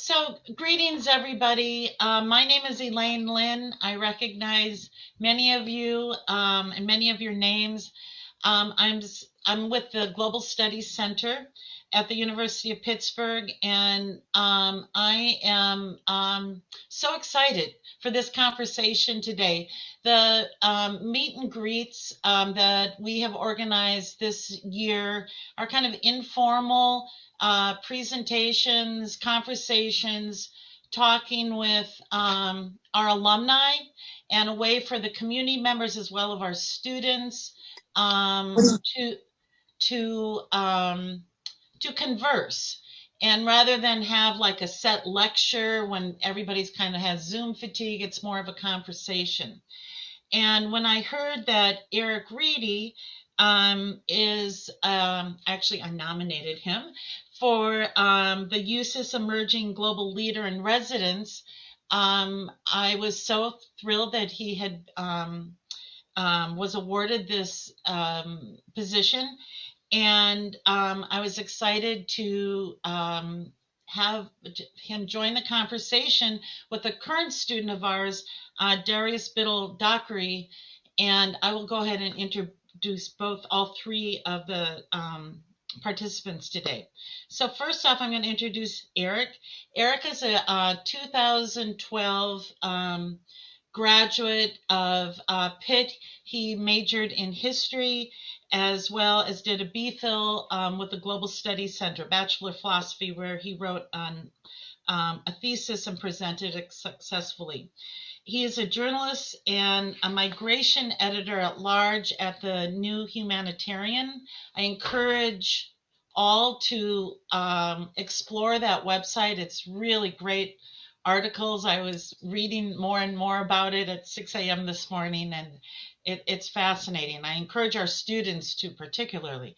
So, greetings, everybody. My name is Elaine Lynn. I recognize many of you and many of your names. I'm with the Global Studies Center at the University of Pittsburgh, and I am so excited for this conversation today. The meet and greets that we have organized this year are kind of informal presentations, conversations, talking with our alumni, and a way for the community members as well as our students to to um, to converse. And rather than have like a set lecture when everybody's kind of has Zoom fatigue, it's more of a conversation. And when I heard that Eric Reidy is actually, I nominated him for the USIS Emerging Global Leader in Residence. I was so thrilled that he had was awarded this position, and I was excited to have him join the conversation with a current student of ours, Darius Bittle-Dockery, and I will go ahead and introduce all three of the participants today. So first off, I'm going to introduce Eric. Eric is a 2012 graduate of Pitt. He majored in history as well as did a BPhil with the Global Studies Center, Bachelor of Philosophy, where he wrote on a thesis and presented it successfully. He is a journalist and a migration editor at large at the New Humanitarian. I encourage all to explore that website. It's really great articles. I was reading more and more about it at 6 a.m. this morning, and it's fascinating. I encourage our students to particularly.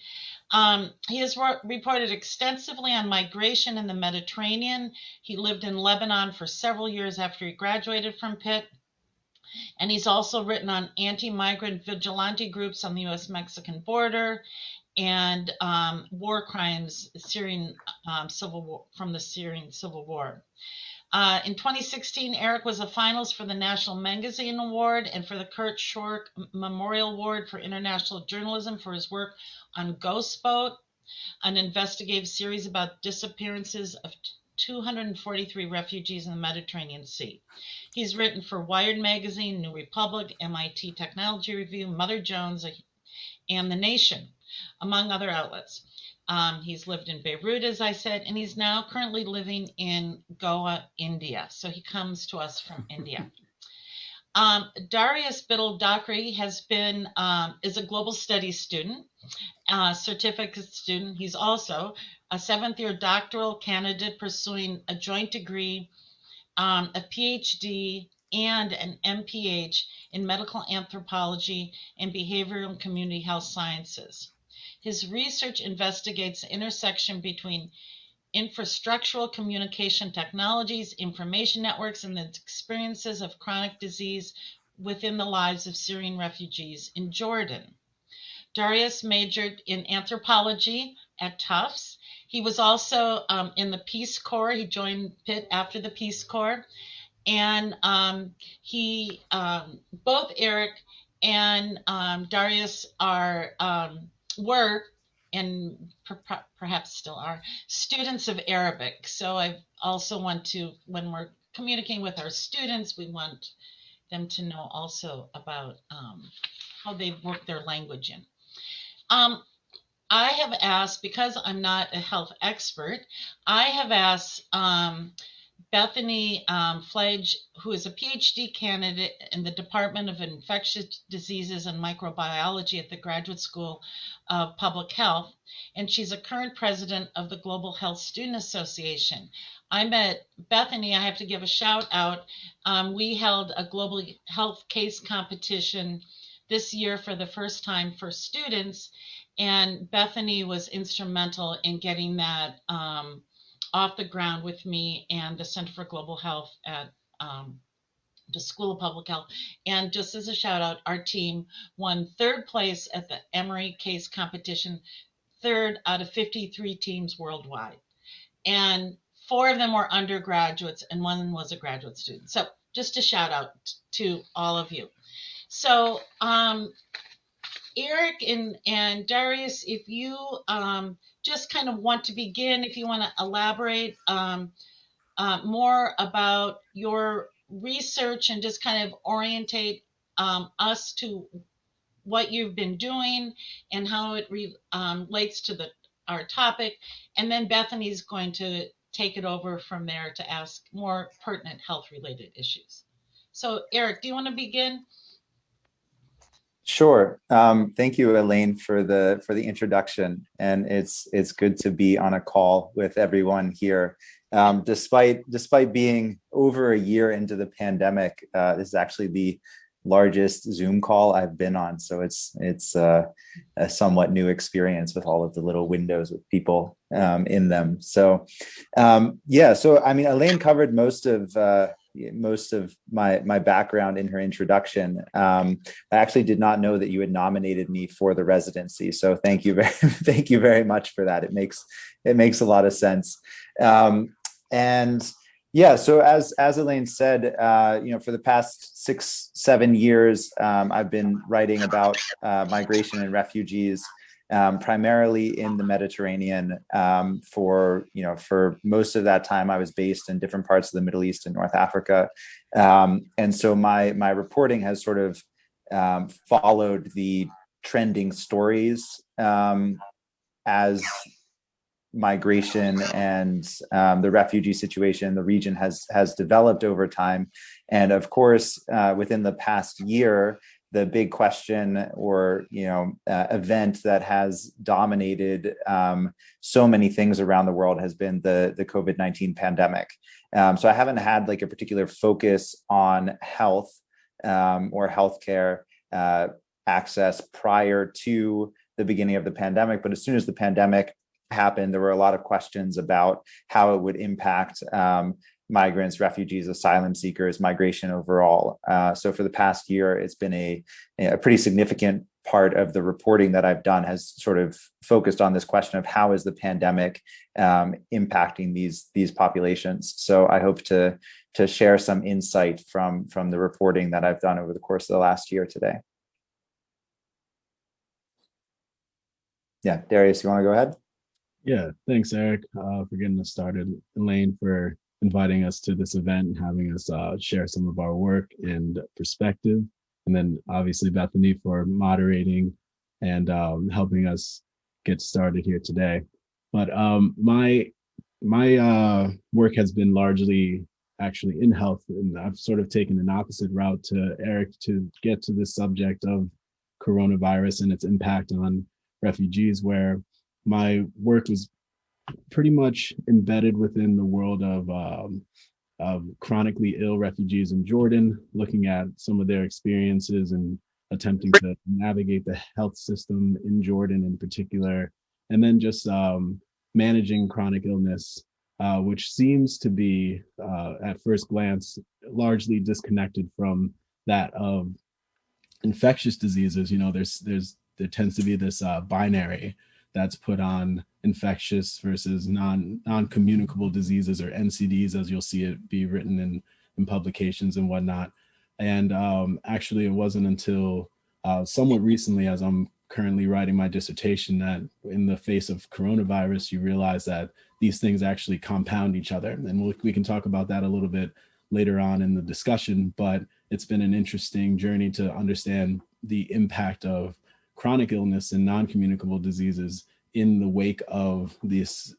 He has reported extensively on migration in the Mediterranean. He lived in Lebanon for several years after he graduated from Pitt. And he's also written on anti-migrant vigilante groups on the U.S.-Mexican border and war crimes, Syrian civil war, from the Syrian Civil War. In 2016, Eric was a finalist for the National Magazine Award and for the Kurt Schork Memorial Award for International Journalism for his work on Ghost Boat, an investigative series about disappearances of 243 refugees in the Mediterranean Sea. He's written for Wired Magazine, New Republic, MIT Technology Review, Mother Jones, and The Nation, among other outlets. He's lived in Beirut, as I said, and he's now currently living in Goa, India. So he comes to us from India. Darius Bittle-Dockery is a global studies student, certificate student. He's also a seventh-year doctoral candidate pursuing a joint degree, a PhD, and an MPH in medical anthropology and behavioral and community health sciences. His research investigates the intersection between infrastructural communication technologies, information networks, and the experiences of chronic disease within the lives of Syrian refugees in Jordan. Darius majored in anthropology at Tufts. He was also in the Peace Corps. He joined Pitt after the Peace Corps. And both Eric and Darius were, and perhaps still are, students of Arabic. So I also want to, when we're communicating with our students, we want them to know also about how they work their language in. I have asked, because I'm not a health expert, I have asked Bethany Fledge, who is a PhD candidate in the Department of Infectious Diseases and Microbiology at the Graduate School of Public Health, and she's a current president of the Global Health Student Association. I met Bethany, I have to give a shout out. We held a global health case competition this year for the first time for students, and Bethany was instrumental in getting that off the ground with me and the Center for Global Health at the School of Public Health. And just as a shout out, our team won third place at the Emory Case Competition, third out of 53 teams worldwide. And 4 of them were undergraduates and one was a graduate student. So just a shout out to all of you. So Eric and Darius, if you just kind of want to begin, if you want to elaborate more about your research and just kind of orientate us to what you've been doing and how it relates to our topic. And then Bethany's going to take it over from there to ask more pertinent health related issues. So Eric, do you want to begin? Sure. Thank you, Elaine, for the introduction, and it's good to be on a call with everyone here. Despite being over a year into the pandemic, this is actually the largest Zoom call I've been on, so it's a somewhat new experience with all of the little windows with people in them. So yeah, so I mean, Elaine covered most of my background in her introduction. I actually did not know that you had nominated me for the residency, so thank you thank you very much for that. It makes a lot of sense. And yeah, so as Elaine said, for the past 6-7 years, I've been writing about migration and refugees, primarily in the Mediterranean. For most of that time, I was based in different parts of the Middle East and North Africa, and so my reporting has sort of followed the trending stories as migration and the refugee situation in the region has developed over time. And of course, within the past year, the big question or event that has dominated so many things around the world has been the COVID-19 pandemic. So I haven't had like a particular focus on health or healthcare access prior to the beginning of the pandemic, but as soon as the pandemic happened, there were a lot of questions about how it would impact migrants, refugees, asylum seekers, migration overall. So for the past year, it's been a pretty significant part of the reporting that I've done has sort of focused on this question of how is the pandemic impacting these populations. So I hope to share some insight from the reporting that I've done over the course of the last year today. Yeah, Darius, you want to go ahead? Yeah, thanks, Eric, for getting us started. Elaine, for inviting us to this event and having us share some of our work and perspective. And then obviously Bethany for moderating and helping us get started here today. But my work has been largely actually in health, and I've sort of taken an opposite route to Eric to get to the subject of coronavirus and its impact on refugees, where my work was pretty much embedded within the world of chronically ill refugees in Jordan, looking at some of their experiences and attempting to navigate the health system in Jordan in particular, and then just managing chronic illness, which seems to be, at first glance, largely disconnected from that of infectious diseases. There tends to be this binary that's put on infectious versus non-communicable diseases, or NCDs, as you'll see it be written in publications and whatnot. And actually, it wasn't until somewhat recently, as I'm currently writing my dissertation, that in the face of coronavirus, you realize that these things actually compound each other. And we can talk about that a little bit later on in the discussion, but it's been an interesting journey to understand the impact of chronic illness and non-communicable diseases in the wake of this,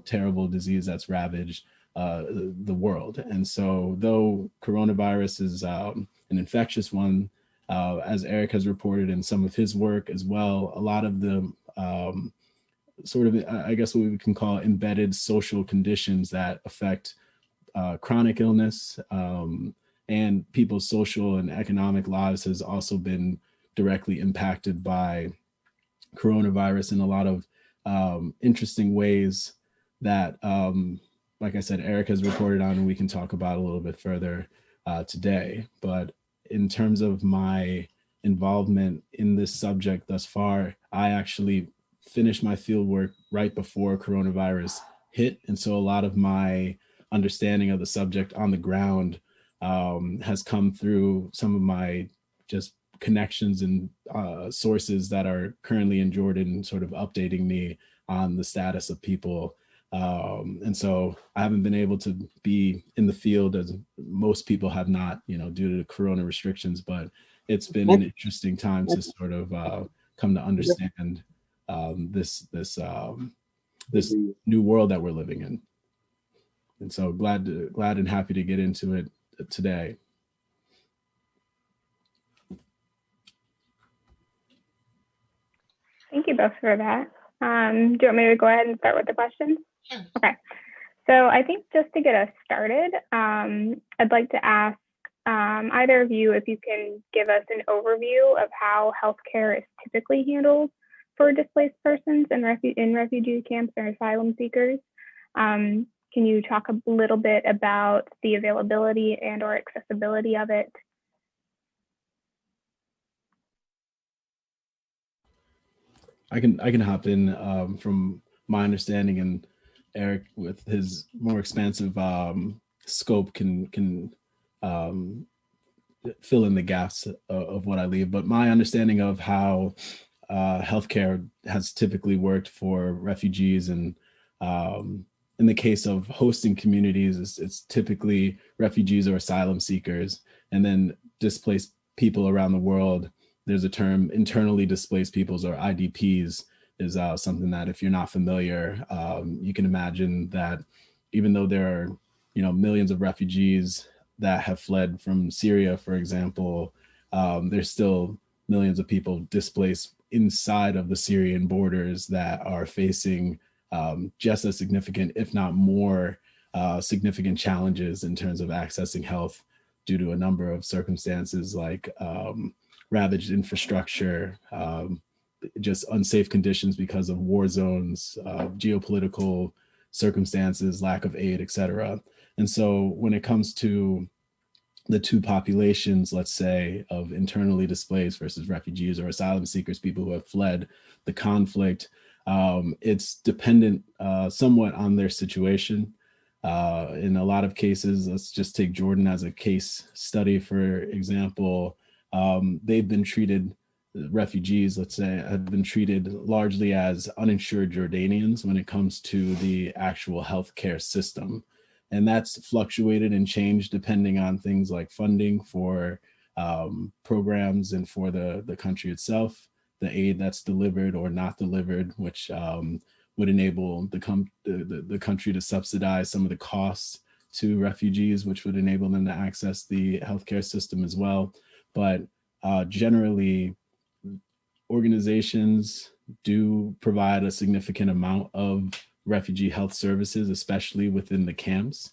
terrible disease that's ravaged the world. And so, though coronavirus is an infectious one, as Eric has reported in some of his work as well, a lot of the sort of, I guess, what we can call embedded social conditions that affect chronic illness and people's social and economic lives has also been directly impacted by coronavirus in a lot of interesting ways that, like I said, Eric has reported on, and we can talk about a little bit further today. But in terms of my involvement in this subject thus far, I actually finished my field work right before coronavirus hit. And so a lot of my understanding of the subject on the ground has come through some of my just connections and sources that are currently in Jordan, sort of updating me on the status of people. And so I haven't been able to be in the field as most people have not, due to the corona restrictions, but it's been an interesting time to sort of come to understand this new world that we're living in. And so glad and happy to get into it today. Thank you both for that. Do you want me to go ahead and start with the questions? Sure. Okay. So I think just to get us started, I'd like to ask either of you if you can give us an overview of how healthcare is typically handled for displaced persons in refugee camps or asylum seekers. Can you talk a little bit about the availability and or accessibility of it? I can hop in from my understanding, and Eric, with his more expansive scope, can fill in the gaps of what I leave. But my understanding of how healthcare has typically worked for refugees, and in the case of hosting communities, it's typically refugees or asylum seekers, and then displaced people around the world. There's a term, internally displaced peoples, or IDPs, is something that, if you're not familiar, you can imagine that even though there are, millions of refugees that have fled from Syria, for example, there's still millions of people displaced inside of the Syrian borders that are facing just as significant, if not more, significant challenges in terms of accessing health due to a number of circumstances like ravaged infrastructure, just unsafe conditions because of war zones, geopolitical circumstances, lack of aid, etc. And so when it comes to the two populations, let's say, of internally displaced versus refugees or asylum seekers, people who have fled the conflict, it's dependent somewhat on their situation. In a lot of cases, let's just take Jordan as a case study, for example. They've been treated, refugees, let's say, have been treated largely as uninsured Jordanians when it comes to the actual healthcare system. And that's fluctuated and changed depending on things like funding for programs and for the country itself, the aid that's delivered or not delivered, which would enable the country to subsidize some of the costs to refugees, which would enable them to access the healthcare system as well. But generally, organizations do provide a significant amount of refugee health services, especially within the camps.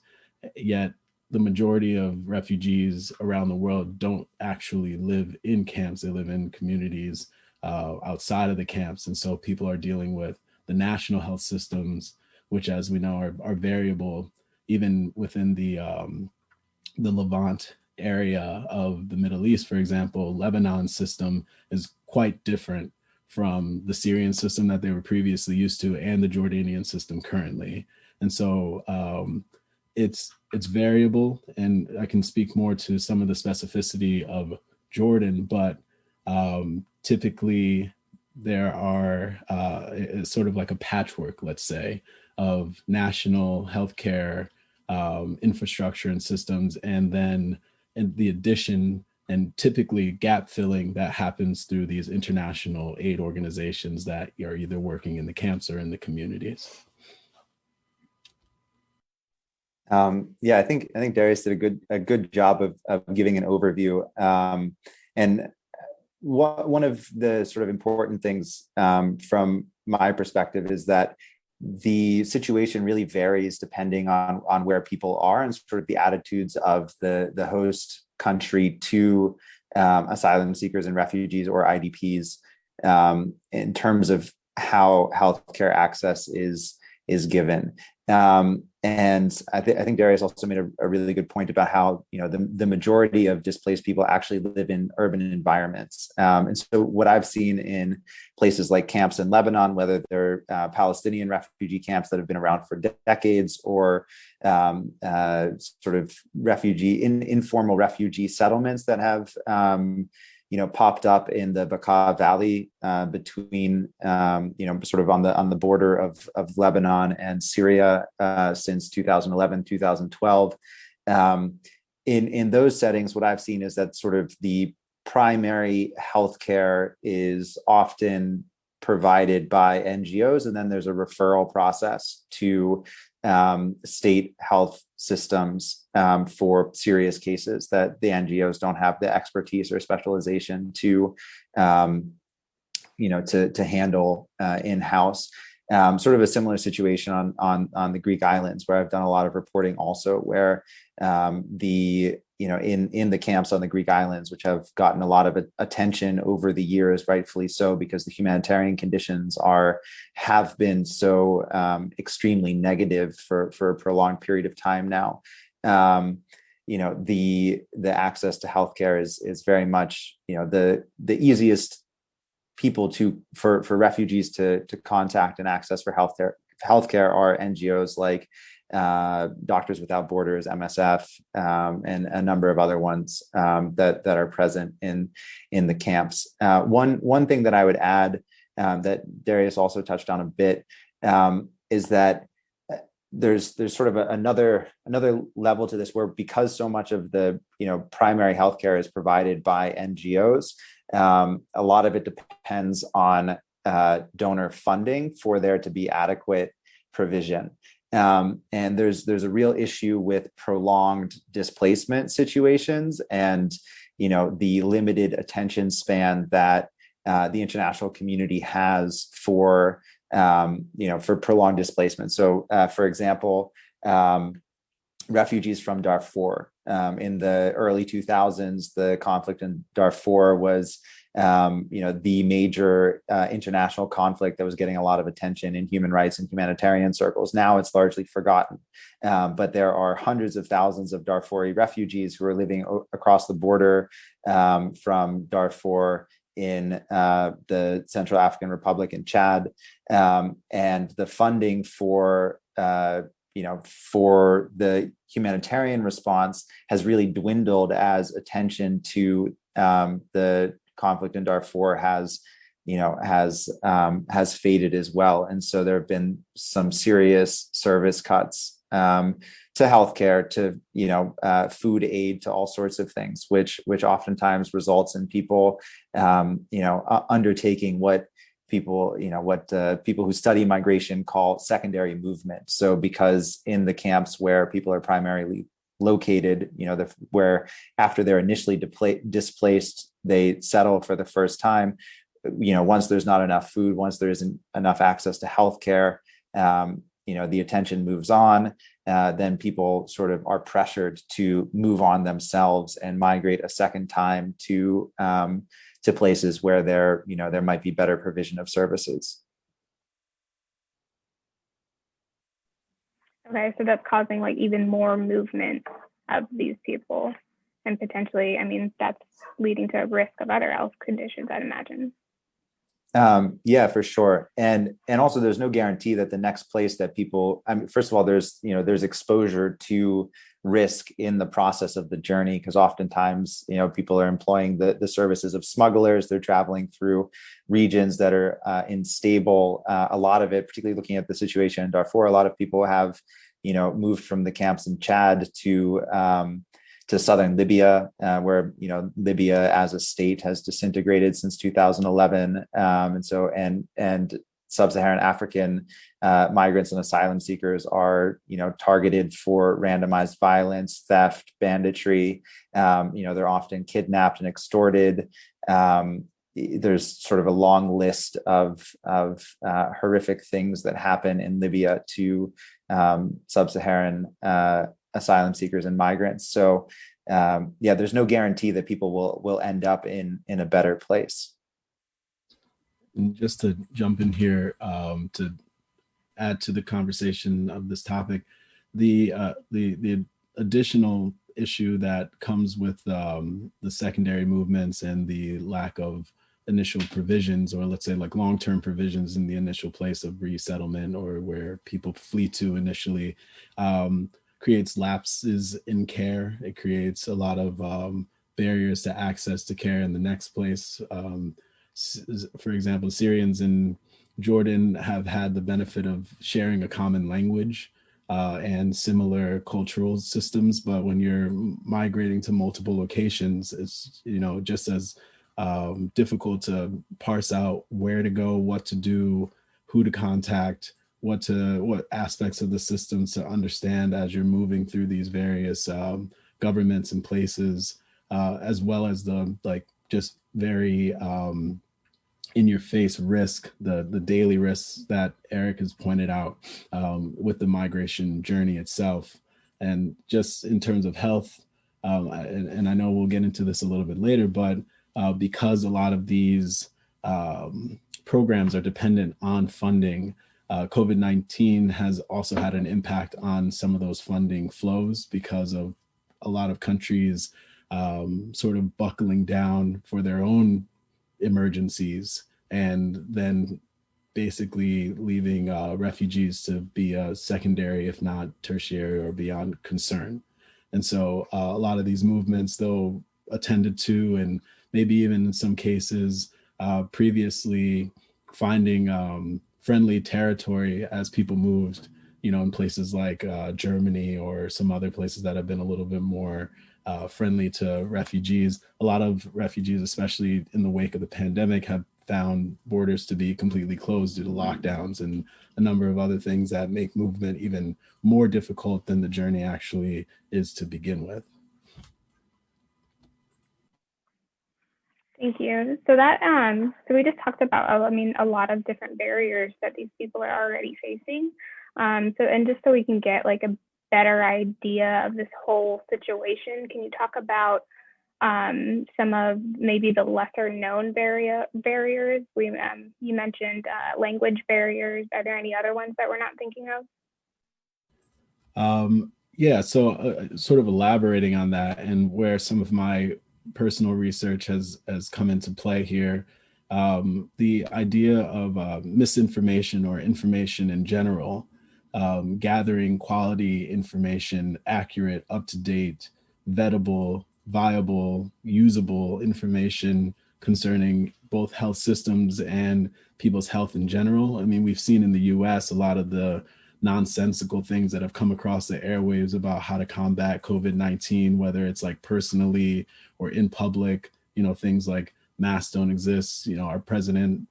Yet the majority of refugees around the world don't actually live in camps. They live in communities outside of the camps. And so people are dealing with the national health systems, which, as we know, are variable, even within the Levant area of the Middle East. For example, Lebanon's system is quite different from the Syrian system that they were previously used to, and the Jordanian system currently. And so it's variable, and I can speak more to some of the specificity of Jordan, but typically there are it's sort of like a patchwork, let's say, of national healthcare infrastructure and systems, and then the addition and typically gap filling that happens through these international aid organizations that are either working in the camps or in the communities. Yeah, I think Darius did a good job of giving an overview. And one of the sort of important things from my perspective is that the situation really varies depending on where people are and sort of the attitudes of the host country to asylum seekers and refugees or IDPs in terms of how healthcare access is given. And I think Darius also made a really good point about how, you know, the majority of displaced people actually live in urban environments. And so what I've seen in places like camps in Lebanon, whether they're Palestinian refugee camps that have been around for decades, or sort of informal refugee settlements that have you know, popped up in the Bekaa Valley between, you know, sort of on the border of Lebanon and Syria since 2011, 2012. In those settings, what I've seen is that sort of the primary healthcare is often provided by NGOs, and then there's a referral process to state health systems for serious cases that the NGOs don't have the expertise or specialization to, you know, to handle in-house. Sort of a similar situation on the Greek islands, where I've done a lot of reporting also, where you know, in the camps on the Greek islands, which have gotten a lot of attention over the years, rightfully so, because the humanitarian conditions have been so extremely negative for a prolonged period of time now. You know, the access to healthcare is very much, you know, the easiest people for refugees to contact and access for healthcare are NGOs like Doctors Without Borders, MSF, and a number of other ones that are present in the camps. One thing that I would add that Darius also touched on a bit is that there's sort of another level to this, where because so much of the, you know, primary healthcare is provided by NGOs, a lot of it depends on donor funding for there to be adequate provision. And there's a real issue with prolonged displacement situations, and, you know, the limited attention span that the international community has for, you know, for prolonged displacement. So, for example, refugees from Darfur. In the early 2000s, the conflict in Darfur was, you know, the major international conflict that was getting a lot of attention in human rights and humanitarian circles. Now it's largely forgotten, but there are hundreds of thousands of Darfuri refugees who are living across the border from Darfur in the Central African Republic and Chad, and the funding for you know, for the humanitarian response has really dwindled as attention to the conflict in Darfur has faded as well. And so there have been some serious service cuts to healthcare, to, you know, food aid, to all sorts of things, which oftentimes results in people, you know, undertaking what people who study migration call secondary movement. So because in the camps where people are primarily located, you know, where after they're initially displaced, they settle for the first time, you know, once there's not enough food, once there isn't enough access to healthcare, you know, the attention moves on. Then people sort of are pressured to move on themselves and migrate a second time to places where there might be better provision of services. Okay, so that's causing like even more movement of these people, and potentially, I mean, that's leading to a risk of other health conditions, I'd imagine. Yeah, for sure. And also there's no guarantee that the next place that people, I mean, first of all, there's exposure to risk in the process of the journey, because oftentimes, you know, people are employing the services of smugglers. They're traveling through regions that are unstable. A lot of it, particularly looking at the situation in Darfur, a lot of people have, you know, moved from the camps in Chad to southern Libya, where, you know, Libya as a state has disintegrated since 2011, and sub-Saharan African migrants and asylum seekers are, you know, targeted for randomized violence, theft, banditry. You know, they're often kidnapped and extorted. There's sort of a long list of horrific things that happen in Libya to sub-Saharan asylum seekers and migrants. So yeah, there's no guarantee that people will end up in a better place. And just to jump in here, to add to the conversation of this topic, the additional issue that comes with the secondary movements and the lack of initial provisions, or let's say like long-term provisions in the initial place of resettlement or where people flee to initially, creates lapses in care. It creates a lot of barriers to access to care in the next place. For example, Syrians in Jordan have had the benefit of sharing a common language and similar cultural systems, but when you're migrating to multiple locations, it's just as difficult to parse out where to go, what to do, who to contact, what aspects of the systems to understand as you're moving through these various governments and places, as well as the just very in your face risk, the daily risks that Eric has pointed out with the migration journey itself. And just in terms of health, and I know we'll get into this a little bit later, but because a lot of these programs are dependent on funding, COVID-19 has also had an impact on some of those funding flows because of a lot of countries sort of buckling down for their own emergencies and then basically leaving refugees to be a secondary, if not tertiary or beyond concern. And so a lot of these movements, though attended to, and maybe even in some cases previously finding friendly territory as people moved, in places like Germany or some other places that have been a little bit more friendly to refugees. A lot of refugees, especially in the wake of the pandemic, have found borders to be completely closed due to lockdowns and a number of other things that make movement even more difficult than the journey actually is to begin with. Thank you. So that so we just talked about, a lot of different barriers that these people are already facing. And just so we can get like a better idea of this whole situation, can you talk about some of maybe the lesser known barriers? You mentioned language barriers. Are there any other ones that we're not thinking of? Yeah, so sort of elaborating on that and where some of my personal research has come into play here, the idea of misinformation or information in general, gathering quality information, accurate, up-to-date, vettable, viable, usable information concerning both health systems and people's health in general. I mean, we've seen in the US a lot of the nonsensical things that have come across the airwaves about how to combat COVID-19, whether it's like personally or in public, things like masks don't exist, our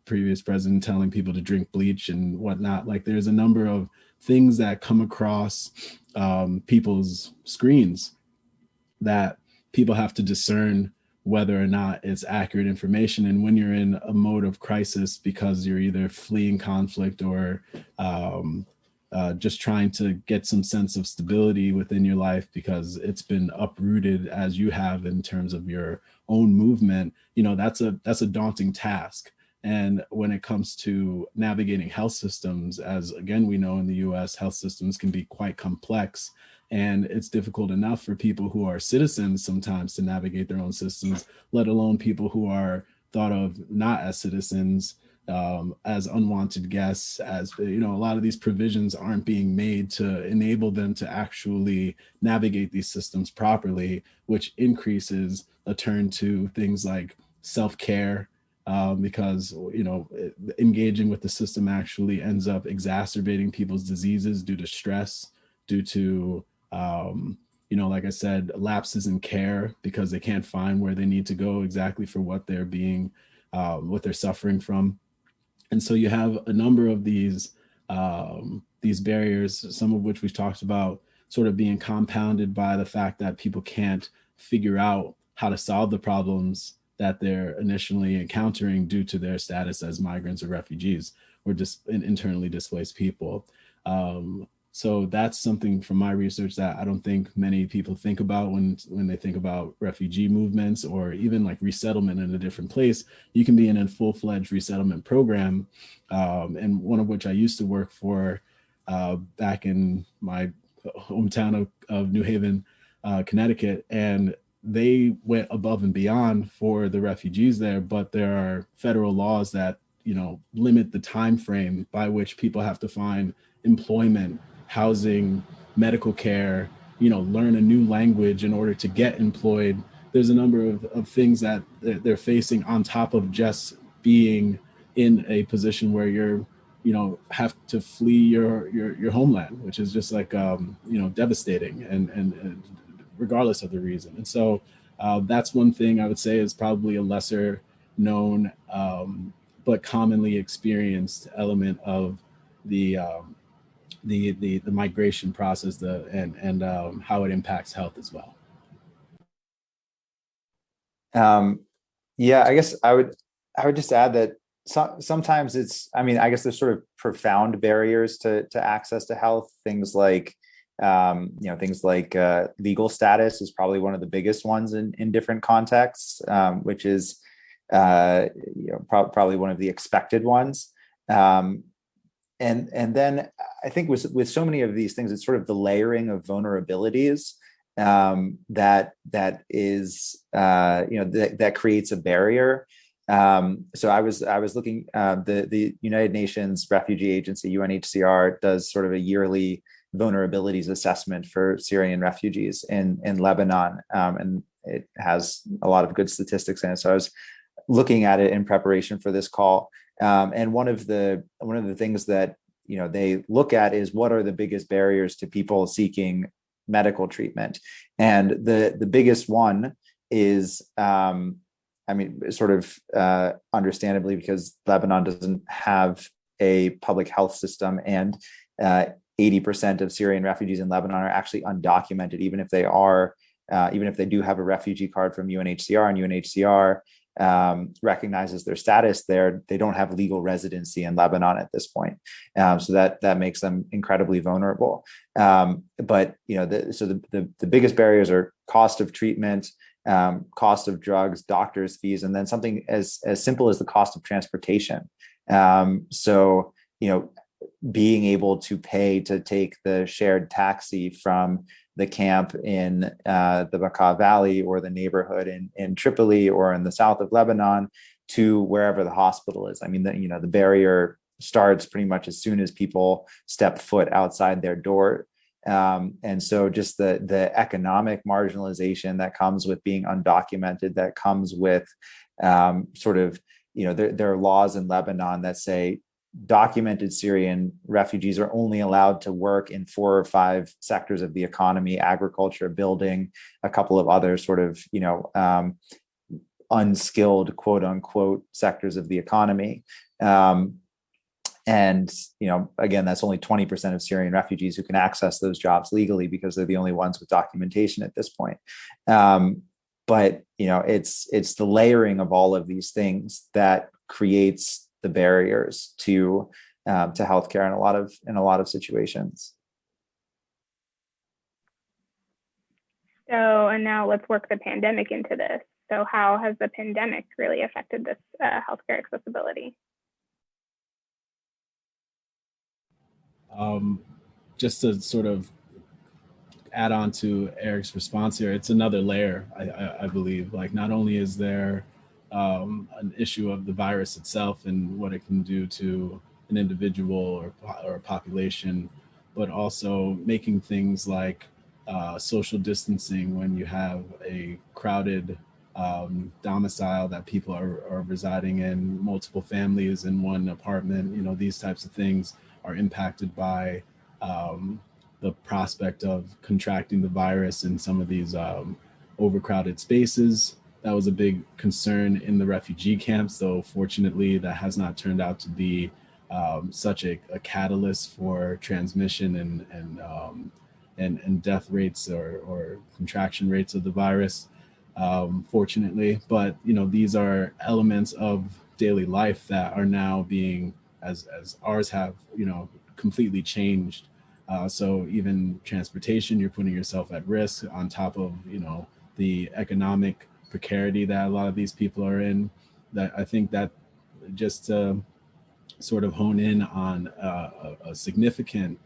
previous president telling people to drink bleach and whatnot. Like there's a number of things that come across people's screens that people have to discern whether or not it's accurate information. And when you're in a mode of crisis because you're either fleeing conflict or just trying to get some sense of stability within your life because it's been uprooted as you have in terms of your own movement, that's a daunting task. And when it comes to navigating health systems, as again, we know in the US, health systems can be quite complex. And it's difficult enough for people who are citizens sometimes to navigate their own systems, let alone people who are thought of not as citizens, as unwanted guests, as a lot of these provisions aren't being made to enable them to actually navigate these systems properly, which increases a turn to things like self-care, because engaging with the system actually ends up exacerbating people's diseases due to stress, due to like I said, lapses in care because they can't find where they need to go exactly for what they're suffering from. And so you have a number of these barriers, some of which we've talked about, sort of being compounded by the fact that people can't figure out how to solve the problems that they're initially encountering due to their status as migrants or refugees or just internally displaced people. So that's something from my research that I don't think many people think about when they think about refugee movements or even like resettlement in a different place. You can be in a full-fledged resettlement program, and one of which I used to work for back in my hometown of New Haven, Connecticut, and they went above and beyond for the refugees there. But there are federal laws that limit the time frame by which people have to find employment, housing, medical care, learn a new language in order to get employed. There's a number of things that they're facing on top of just being in a position where you're have to flee your homeland, which is just like devastating and regardless of the reason. And so that's one thing I would say is probably a lesser known but commonly experienced element of the migration process, and how it impacts health as well. Yeah, I guess I would just add that sometimes I guess there's sort of profound barriers to access to health. Things like legal status is probably one of the biggest ones in different contexts, which is probably one of the expected ones. And then I think with so many of these things, it's sort of the layering of vulnerabilities that creates a barrier. So I was looking, the United Nations Refugee Agency, UNHCR, does sort of a yearly vulnerabilities assessment for Syrian refugees in Lebanon, and it has a lot of good statistics in it. So I was looking at it in preparation for this call, and one of the things that they look at is what are the biggest barriers to people seeking medical treatment, and the biggest one is understandably, because Lebanon doesn't have a public health system, and 80% of Syrian refugees in Lebanon are actually undocumented, even if they do have a refugee card from UNHCR, and UNHCR recognizes their status there. They don't have legal residency in Lebanon at this point, so that makes them incredibly vulnerable. But the biggest barriers are cost of treatment, cost of drugs, doctors' fees, and then something as simple as the cost of transportation. So being able to pay to take the shared taxi from the camp in the Bekaa Valley or the neighborhood in Tripoli or in the south of Lebanon to wherever the hospital is. I mean, the barrier starts pretty much as soon as people step foot outside their door. And so just the economic marginalization that comes with being undocumented, that comes with there are laws in Lebanon that say documented Syrian refugees are only allowed to work in 4 or 5 sectors of the economy: agriculture, building, a couple of other sort of, unskilled, quote unquote, sectors of the economy. And, again, that's only 20% of Syrian refugees who can access those jobs legally because they're the only ones with documentation at this point. But, it's the layering of all of these things that creates the barriers to healthcare in a lot of situations. So, and now let's work the pandemic into this. So how has the pandemic really affected this healthcare accessibility? Just to sort of add on to Eric's response here, it's another layer, I believe. Like, not only is there an issue of the virus itself and what it can do to an individual or a population, but also making things like social distancing when you have a crowded domicile that people are residing in, multiple families in one apartment. These types of things are impacted by the prospect of contracting the virus in some of these overcrowded spaces. That was a big concern in the refugee camps, though fortunately that has not turned out to be such a catalyst for transmission and death rates or contraction rates of the virus, fortunately. But these are elements of daily life that are now being, as ours have, completely changed. So even transportation, you're putting yourself at risk on top of the economic precarity that a lot of these people are in. That I think that just to sort of hone in on a significant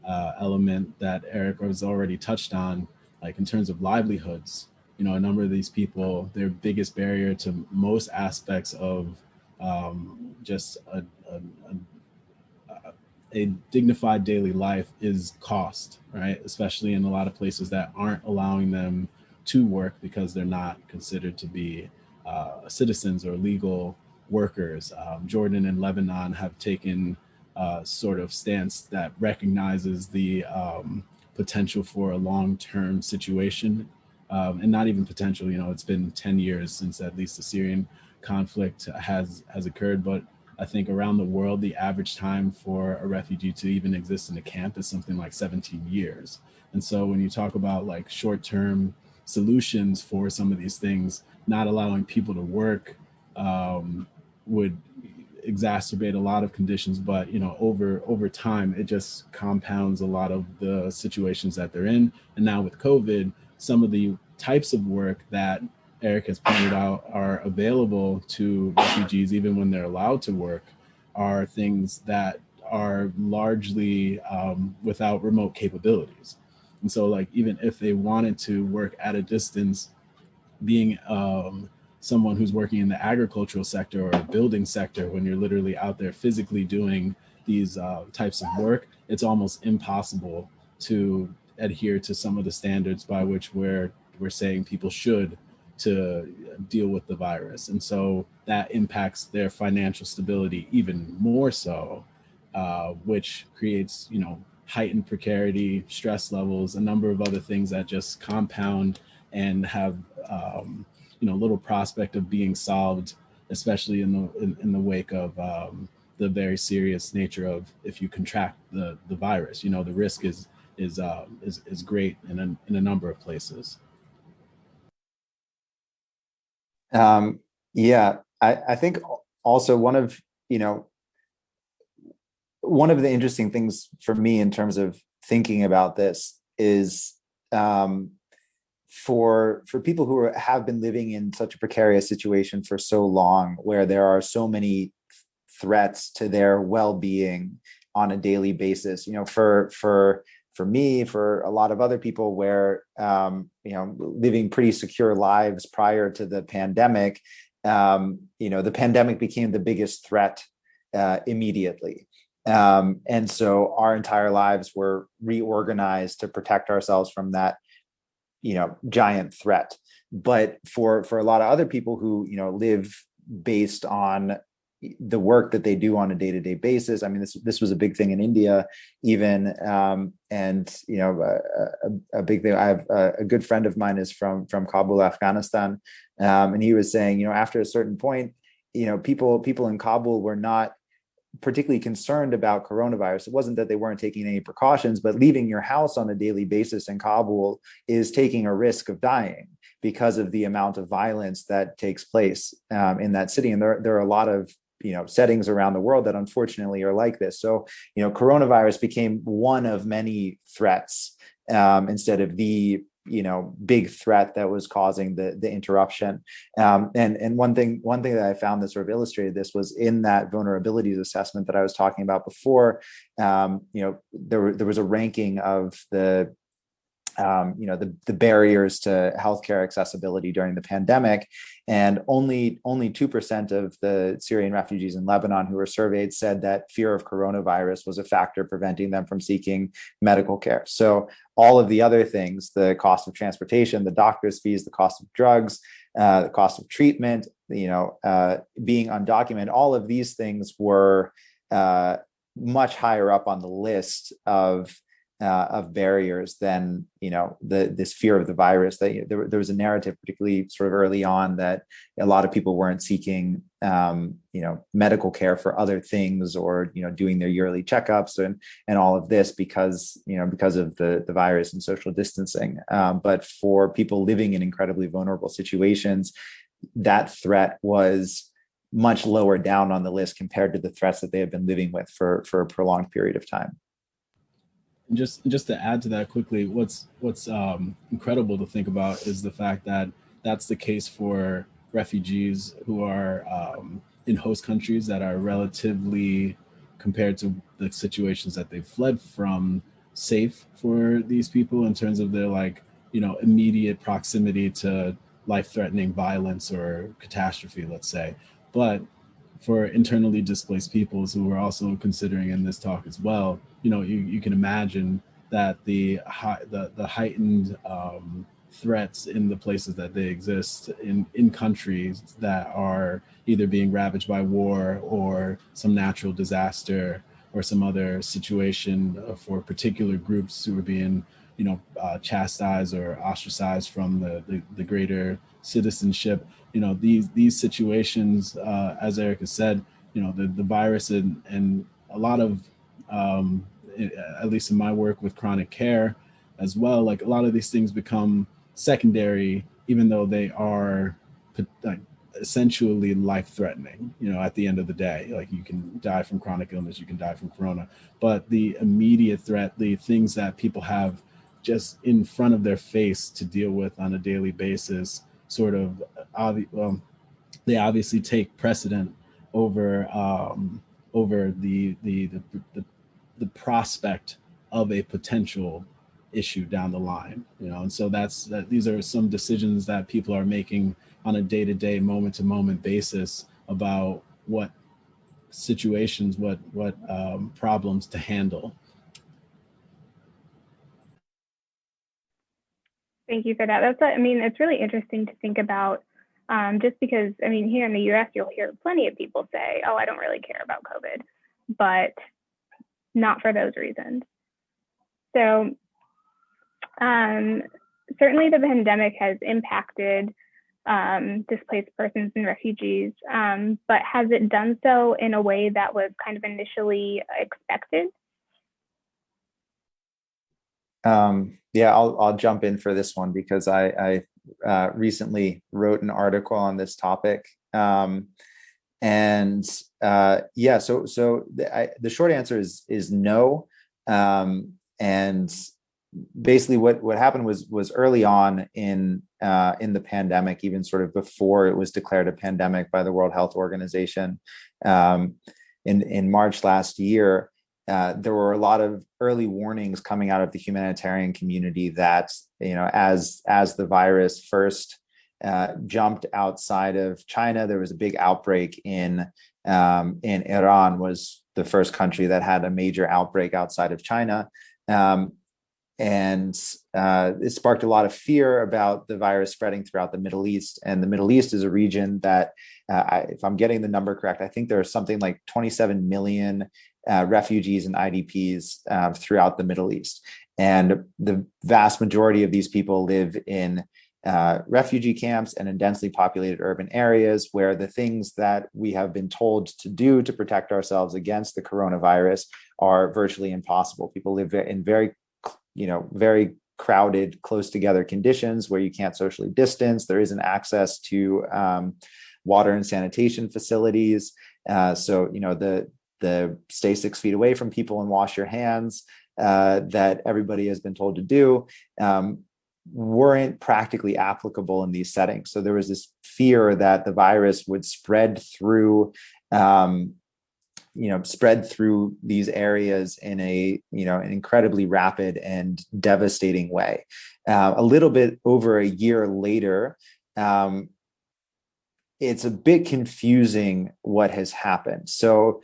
element that Eric has already touched on, like in terms of livelihoods. You know, a number of these people, their biggest barrier to most aspects of just a dignified daily life is cost, right? Especially in a lot of places that aren't allowing them to work because they're not considered to be citizens or legal workers. Jordan and Lebanon have taken sort of stance that recognizes the potential for a long-term situation, and not even potential. You know, it's been 10 years since at least the Syrian conflict has occurred, but I think around the world, the average time for a refugee to even exist in a camp is something like 17 years. And so when you talk about like short-term solutions for some of these things, not allowing people to work would exacerbate a lot of conditions, but you know, over time, it just compounds a lot of the situations that they're in. And now with COVID, some of the types of work that Eric has pointed out are available to refugees, even when they're allowed to work, are things that are largely without remote capabilities. And so, like, even if they wanted to work at a distance, being someone who's working in the agricultural sector or building sector, when you're literally out there physically doing these types of work, it's almost impossible to adhere to some of the standards by which we're saying people should to deal with the virus. And so that impacts their financial stability even more so, which creates, you know, heightened precarity, stress levels, a number of other things that just compound and have, you know, little prospect of being solved, especially in the wake of the very serious nature of if you contract the virus. You know, the risk is great in a number of places. Yeah, I think also one of the interesting things for me in terms of thinking about this is for people who have been living in such a precarious situation for so long, where there are so many threats to their well-being on a daily basis. You know, for me, for a lot of other people, where living pretty secure lives prior to the pandemic, the pandemic became the biggest threat immediately. And so our entire lives were reorganized to protect ourselves from that, giant threat. But for a lot of other people who, live based on the work that they do on a day-to-day basis. I mean, this was a big thing in India, even, and a big thing. I have a good friend of mine is from Kabul, Afghanistan, and he was saying, after a certain point, people in Kabul were not particularly concerned about coronavirus. It wasn't that they weren't taking any precautions, but leaving your house on a daily basis in Kabul is taking a risk of dying because of the amount of violence that takes place in that city. And there are a lot of settings around the world that unfortunately are like this. So, coronavirus became one of many threats instead of the big threat that was causing the interruption. And one thing that I found that sort of illustrated this was in that vulnerabilities assessment that I was talking about before. There was a ranking of the barriers to healthcare accessibility during the pandemic, and only 2% of the Syrian refugees in Lebanon who were surveyed said that fear of coronavirus was a factor preventing them from seeking medical care. So all of the other things, the cost of transportation, the doctor's fees, the cost of drugs, the cost of treatment, being undocumented, all of these things were much higher up on the list of barriers than this fear of the virus. That there was a narrative, particularly sort of early on, that a lot of people weren't seeking medical care for other things, or doing their yearly checkups and all of this because of the virus and social distancing. But for people living in incredibly vulnerable situations, that threat was much lower down on the list compared to the threats that they have been living with for a prolonged period of time. Just to add to that quickly, what's incredible to think about is the fact that that's the case for refugees who are in host countries that are relatively, compared to the situations that they've fled from, safe for these people in terms of their like, immediate proximity to life-threatening violence or catastrophe, let's say. But for internally displaced peoples who we're also considering in this talk as well, you can imagine that the heightened threats in the places that they exist in countries that are either being ravaged by war or some natural disaster or some other situation for particular groups who are being chastised or ostracized from the greater citizenship. These situations, as Erica said, the virus and a lot of at least in my work with chronic care as well, like a lot of these things become secondary, even though they are like essentially life threatening. At the end of the day, like you can die from chronic illness, you can die from corona, but the immediate threat, the things that people have just in front of their face to deal with on a daily basis, sort of they obviously take precedent over over the prospect of a potential issue down the line. And so these are some decisions that people are making on a day-to-day, moment-to-moment basis about what situations, what problems to handle. Thank you for that. It's really interesting to think about, just because, here in the US, you'll hear plenty of people say, oh, I don't really care about COVID, but not for those reasons. So certainly the pandemic has impacted displaced persons and refugees, but has it done so in a way that was kind of initially expected? Yeah, I'll jump in for this one because I recently wrote an article on this topic. Yeah, so the short answer is no. And basically what happened was early on in the pandemic, even sort of before it was declared a pandemic by the World Health Organization, in March last year, there were a lot of early warnings coming out of the humanitarian community that, as the virus first jumped outside of China, there was a big outbreak in Iran, was the first country that had a major outbreak outside of China. And it sparked a lot of fear about the virus spreading throughout the Middle East. And the Middle East is a region that, if I'm getting the number correct, I think there are something like 27 million refugees and IDPs throughout the Middle East. And the vast majority of these people live in refugee camps and in densely populated urban areas where the things that we have been told to do to protect ourselves against the coronavirus are virtually impossible. People live in very crowded, close together conditions where you can't socially distance. There isn't access to water and sanitation facilities. So the stay 6 feet away from people and wash your hands that everybody has been told to do weren't practically applicable in these settings. So there was this fear that the virus would spread through these areas in an incredibly rapid and devastating way. A little bit over a year later, it's a bit confusing what has happened. So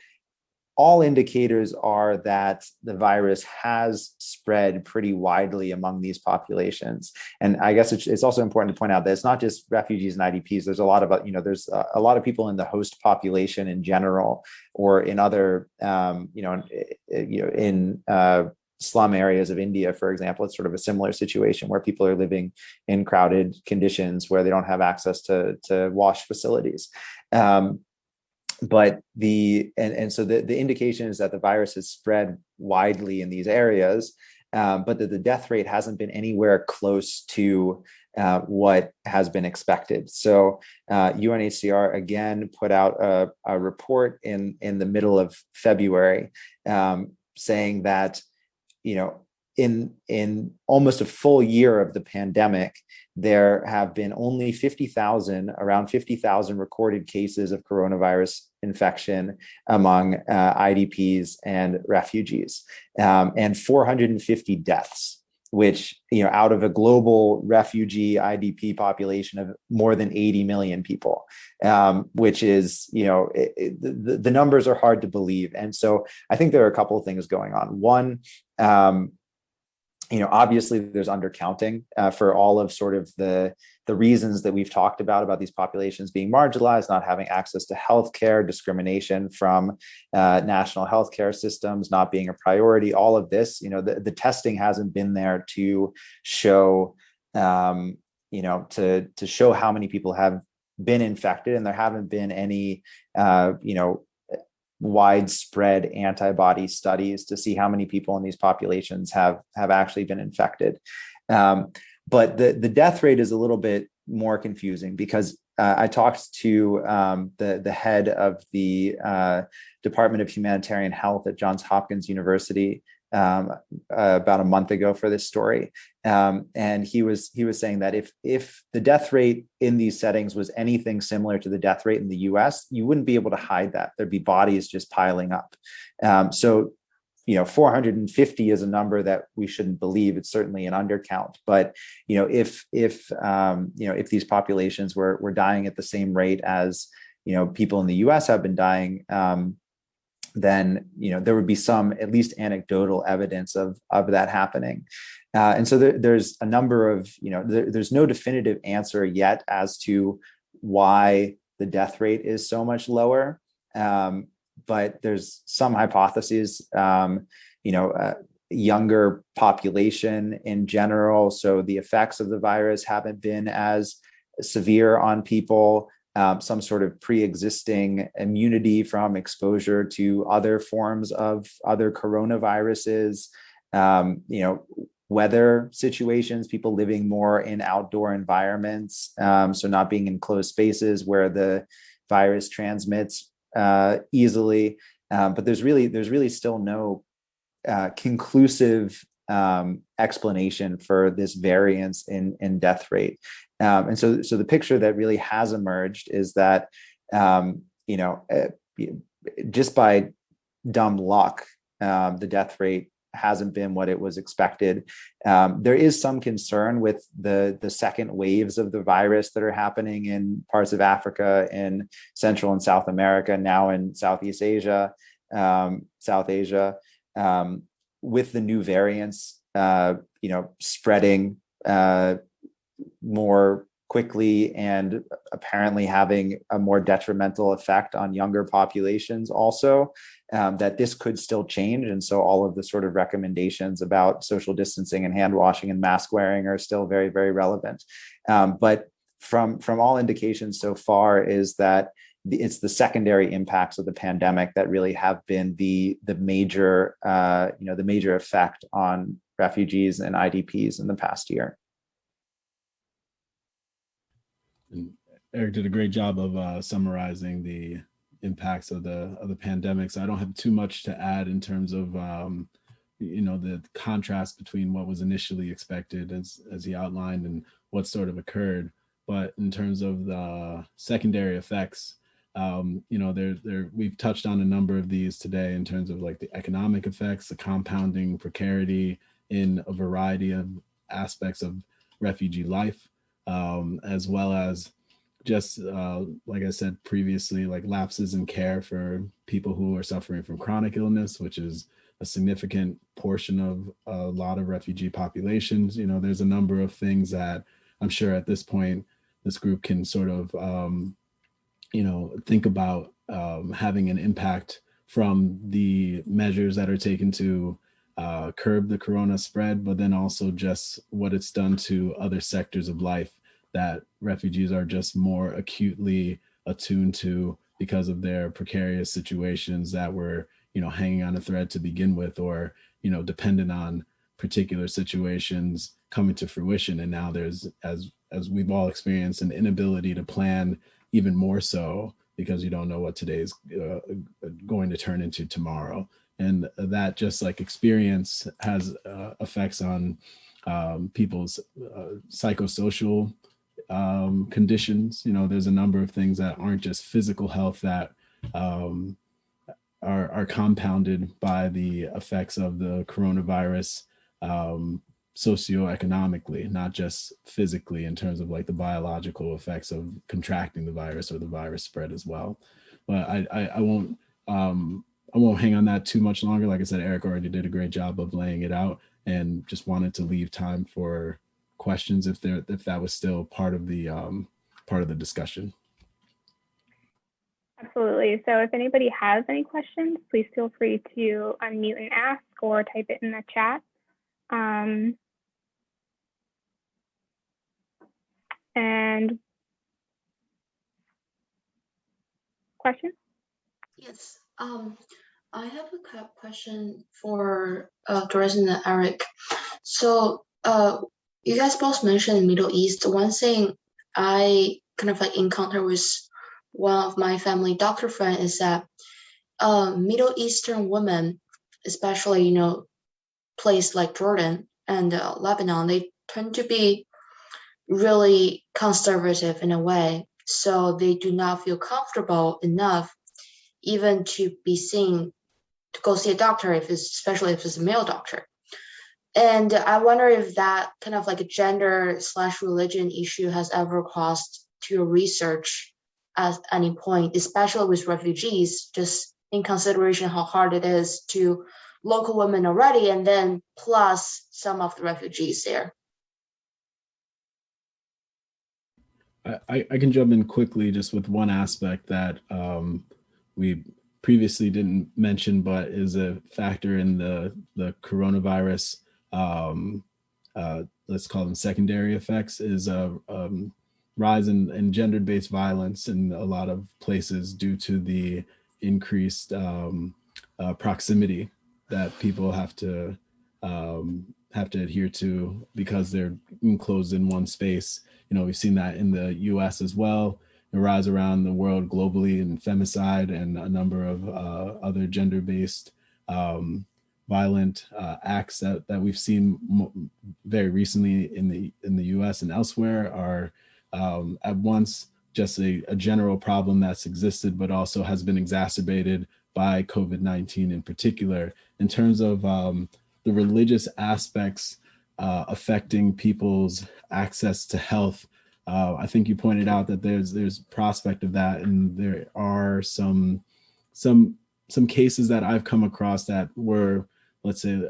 all indicators are that the virus has spread pretty widely among these populations. And I guess it's also important to point out that it's not just refugees and IDPs. There's a lot of, there's a lot of people in the host population in general, or in other, in slum areas of India, for example. It's sort of a similar situation where people are living in crowded conditions where they don't have access to wash facilities. But so the indication is that the virus has spread widely in these areas, but that the death rate hasn't been anywhere close to what has been expected. So UNHCR again put out a report in the middle of February saying that in almost a full year of the pandemic, there have been only around 50,000 recorded cases of coronavirus infection among IDPs and refugees, and 450 deaths, which, out of a global refugee IDP population of more than 80 million people, which is, the numbers are hard to believe. And so I think there are a couple of things going on. One, obviously there's undercounting for all of sort of the reasons that we've talked about these populations being marginalized, not having access to healthcare, discrimination from national healthcare systems, not being a priority, all of this, the testing hasn't been there to show, to show how many people have been infected, and there haven't been any, widespread antibody studies to see how many people in these populations have actually been infected. But the death rate is a little bit more confusing, because I talked to the head of the Department of Humanitarian Health at Johns Hopkins University about a month ago for this story, and he was saying that if the death rate in these settings was anything similar to the death rate in the U.S., you wouldn't be able to hide that. There'd be bodies just piling up. So 450 is a number that we shouldn't believe. It's certainly an undercount. But if these populations were dying at the same rate as people in the U.S. have been dying, then there would be some at least anecdotal evidence of that happening. And so there's a number of, there's no definitive answer yet as to why the death rate is so much lower. But there's some hypotheses, younger population in general. So the effects of the virus haven't been as severe on people. Some sort of pre-existing immunity from exposure to other forms of other coronaviruses, weather situations, people living more in outdoor environments, so not being in closed spaces where the virus transmits easily. But there's really still no conclusive explanation for this variance in death rate. And so the picture that really has emerged is that, just by dumb luck, the death rate hasn't been what it was expected. There is some concern with the second waves of the virus that are happening in parts of Africa, in Central and South America, now in Southeast Asia, South Asia, with the new variants, spreading more quickly and apparently having a more detrimental effect on younger populations also, that this could still change. And so all of the sort of recommendations about social distancing and hand washing and mask wearing are still very, very relevant. But from all indications so far is that it's the secondary impacts of the pandemic that really have been the major effect on refugees and IDPs in the past year. And Eric did a great job of summarizing the impacts of the pandemic. So I don't have too much to add in terms of the contrast between what was initially expected, as he outlined, and what sort of occurred. But in terms of the secondary effects, we've touched on a number of these today in terms of like the economic effects, the compounding precarity in a variety of aspects of refugee life, as well as just like I said previously, like lapses in care for people who are suffering from chronic illness, which is a significant portion of a lot of refugee populations. There's a number of things that I'm sure at this point this group can sort of think about having an impact from the measures that are taken to curb the corona spread, but then also just what it's done to other sectors of life that refugees are just more acutely attuned to because of their precarious situations that were, hanging on a thread to begin with, or, dependent on particular situations coming to fruition. And now there's, as we've all experienced, an inability to plan even more so, because you don't know what today is going to turn into tomorrow. and that just like experience has effects on people's psychosocial conditions. You know, there's a number of things that aren't just physical health that are compounded by the effects of the coronavirus socioeconomically, not just physically in terms of like the biological effects of contracting the virus or the virus spread as well. But I won't hang on that too much longer. Like I said, Eric already did a great job of laying it out, and just wanted to leave time for questions if that was still part of the discussion. Absolutely. So if anybody has any questions, please feel free to unmute and ask or type it in the chat. And questions? Yes. I have a question for Darius and Eric. So you guys both mentioned Middle East. One thing I kind of like encounter with one of my family doctor friend is that Middle Eastern women, especially, you know, places like Jordan and Lebanon, they tend to be really conservative in a way. So they do not feel comfortable enough even to be seen to go see a doctor, especially if it's a male doctor. And I wonder if that kind of like a gender/religion issue has ever crossed to your research at any point, especially with refugees, just in consideration how hard it is to local women already, and then plus some of the refugees there. I can jump in quickly just with one aspect that we previously didn't mention, but is a factor in the coronavirus, let's call them secondary effects, is a rise in gender-based violence in a lot of places due to the increased proximity that people have to adhere to because they're enclosed in one space. You know, we've seen that in the U.S. as well. The rise around the world globally in femicide and a number of other gender-based violent acts that we've seen very recently in the U.S. and elsewhere are at once just a general problem that's existed, but also has been exacerbated by COVID-19 in particular. In terms of the religious aspects affecting people's access to health, I think you pointed out that there's prospect of that, and there are some cases that I've come across that were, let's say,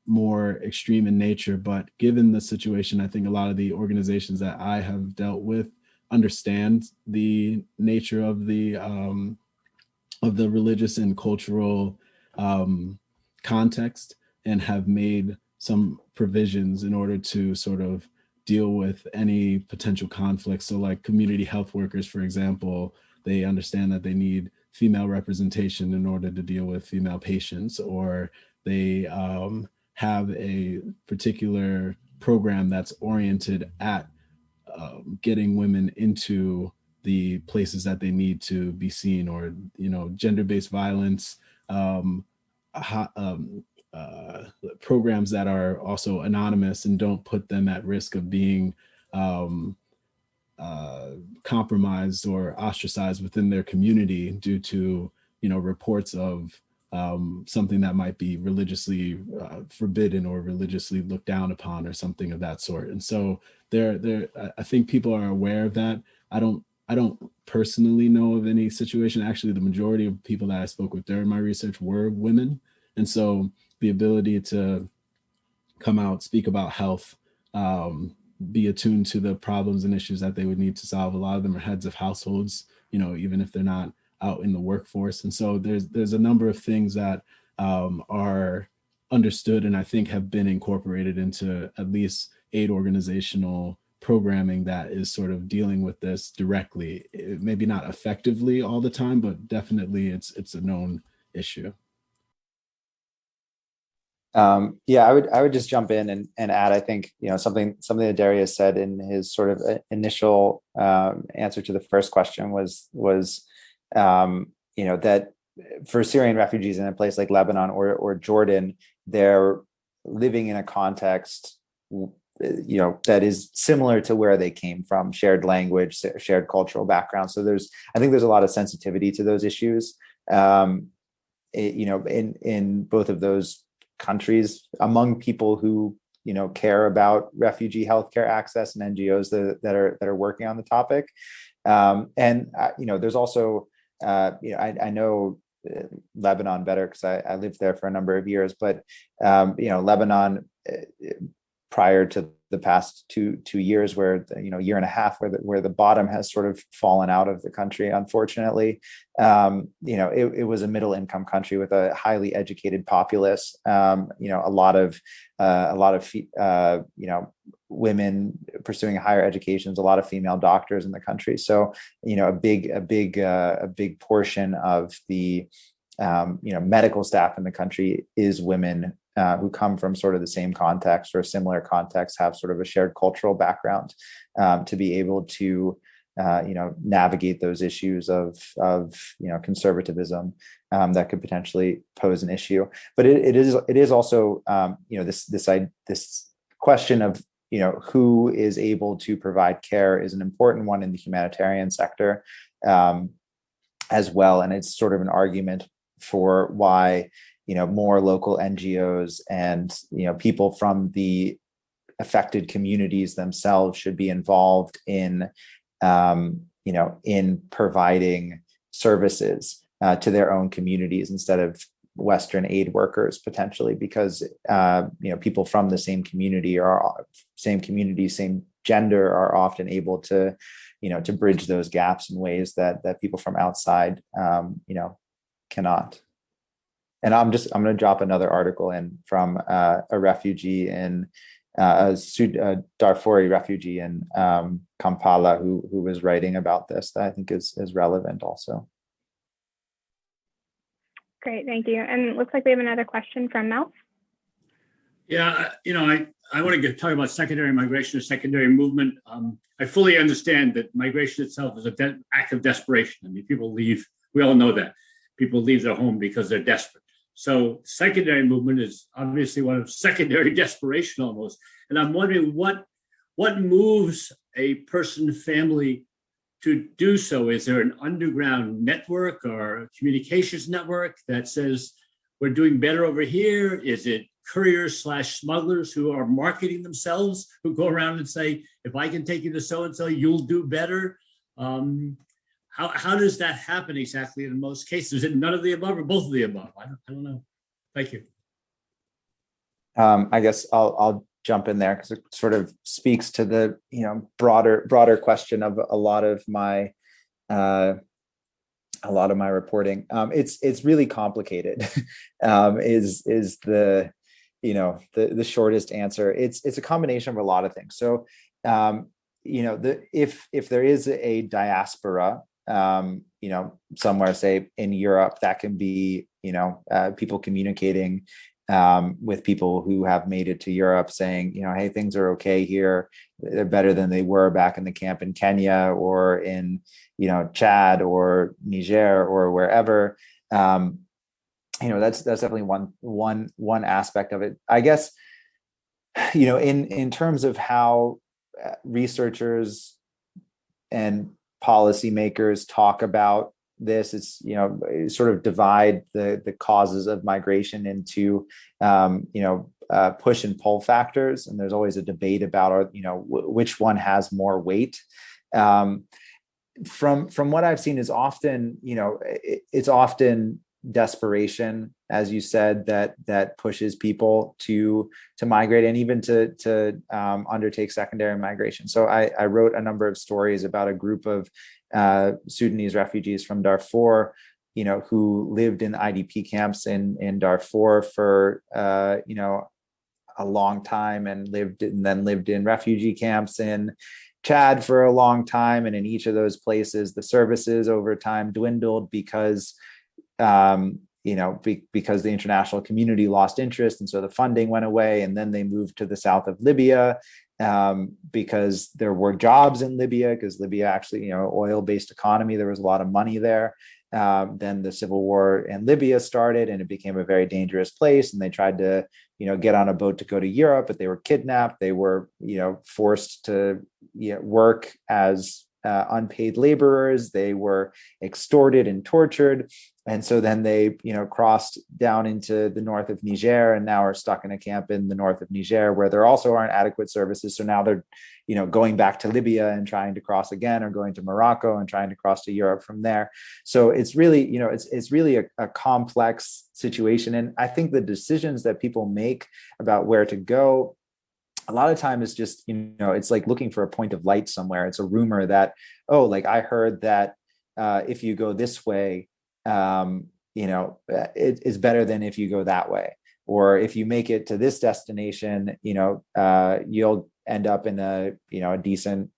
more extreme in nature. But given the situation, I think a lot of the organizations that I have dealt with understand the nature of the religious and cultural context, and have made some provisions in order to sort of deal with any potential conflicts. So like community health workers, for example, they understand that they need female representation in order to deal with female patients, or they have a particular program that's oriented at getting women into the places that they need to be seen, or, you know, gender-based violence, programs that are also anonymous and don't put them at risk of being compromised or ostracized within their community due to, you know, reports of something that might be religiously forbidden or religiously looked down upon or something of that sort. And so I think people are aware of that. I don't personally know of any situation. Actually, the majority of people that I spoke with during my research were women. And so the ability to come out, speak about health, be attuned to the problems and issues that they would need to solve. A lot of them are heads of households, you know, even if they're not out in the workforce. And so there's a number of things that are understood and I think have been incorporated into at least aid organizational programming that is sort of dealing with this directly. Maybe not effectively all the time, but definitely it's a known issue. Yeah, I would just jump in and add, I think, you know, something that Darius said in his sort of initial answer to the first question was you know, that for Syrian refugees in a place like Lebanon or Jordan, they're living in a context, that is similar to where they came from, shared language, shared cultural background. So I think there's a lot of sensitivity to those issues, in both of those countries among people who, care about refugee healthcare access and NGOs that are working on the topic. There's also, I know Lebanon better because I lived there for a number of years, but Lebanon, prior to the past two years, where year and a half, where the bottom has sort of fallen out of the country, unfortunately, it was a middle income country with a highly educated populace, a lot of women pursuing higher educations, a lot of female doctors in the country. So a big portion of the medical staff in the country is women, who come from sort of the same context or similar context, have sort of a shared cultural background, to be able to navigate those issues of conservatism that could potentially pose an issue. But it is also this question of who is able to provide care is an important one in the humanitarian sector, as well, and it's sort of an argument for why more local NGOs and people from the affected communities themselves should be involved in in providing services to their own communities instead of Western aid workers, potentially, because people from the same community, same gender, are often able to to bridge those gaps in ways that people from outside cannot. And I'm going to drop another article in from a refugee in a Darfuri refugee in Kampala who was writing about this, that I think is relevant also. Great, thank you. And it looks like we have another question from Mel. Yeah, I want to talk about secondary migration or secondary movement. I fully understand that migration itself is an act of desperation. I mean, people leave, we all know that. People leave their home because they're desperate. So secondary movement is obviously one of secondary desperation almost. And I'm wondering what moves a person, family to do so? Is there an underground network or a communications network that says we're doing better over here? Is it couriers/smugglers who are marketing themselves, who go around and say, if I can take you to so-and-so, you'll do better? How does that happen exactly in most cases? Is it none of the above or both of the above? I don't know. Thank you. I guess I'll jump in there because it sort of speaks to the broader question of a lot of my reporting. It's really complicated. Is the the shortest answer. It's a combination of a lot of things. So if there is a diaspora, somewhere, say in Europe, that can be people communicating with people who have made it to Europe, saying, hey, things are okay here. They're better than they were back in the camp in Kenya or in, Chad or Niger or wherever. That's definitely one aspect of it. I guess, in terms of how researchers and policymakers talk about this, it's sort of divide the causes of migration into push and pull factors, and there's always a debate about which one has more weight. From what I've seen is often it's often desperation, as you said, that pushes people to migrate and even to undertake secondary migration. So I wrote a number of stories about a group of Sudanese refugees from Darfur, who lived in IDP camps in Darfur for a long time, and then lived in refugee camps in Chad for a long time. And in each of those places, the services over time dwindled because because the international community lost interest, and so the funding went away. And then they moved to the south of Libya because there were jobs in Libya, because Libya actually, oil-based economy, there was a lot of money there. Then the civil war in Libya started, and it became a very dangerous place. And they tried to, get on a boat to go to Europe, but they were kidnapped. They were, forced to work as unpaid laborers. They were extorted and tortured. And so then they, crossed down into the north of Niger, and now are stuck in a camp in the north of Niger where there also aren't adequate services. So now they're, going back to Libya and trying to cross again, or going to Morocco and trying to cross to Europe from there. So it's really, it's really a complex situation. And I think the decisions that people make about where to go, a lot of time is just, it's like looking for a point of light somewhere. It's a rumor that, oh, like I heard that if you go this way, it's better than if you go that way. Or if you make it to this destination, you'll end up in a decent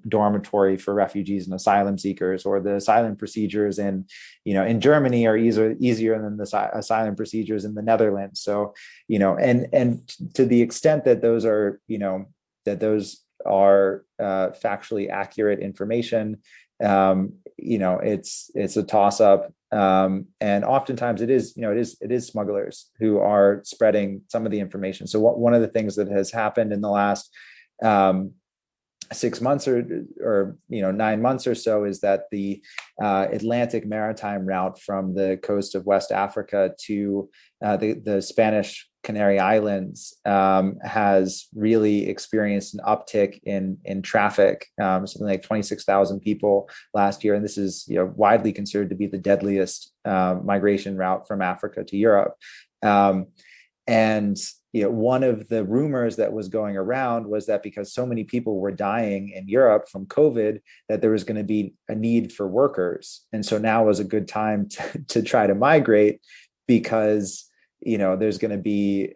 dormitory for refugees and asylum seekers, or the asylum procedures in Germany are easier than the asylum procedures in the Netherlands. So, and to the extent that those are, factually accurate information, it's a toss up. And oftentimes it is smugglers who are spreading some of the information. So one of the things that has happened in the last 6 months or 9 months or so is that the Atlantic maritime route from the coast of West Africa to the Spanish Canary Islands has really experienced an uptick in traffic, something like 26,000 people last year. And this is widely considered to be the deadliest migration route from Africa to Europe. And one of the rumors that was going around was that because so many people were dying in Europe from COVID, that there was going to be a need for workers. And so now was a good time to try to migrate, because there's going to be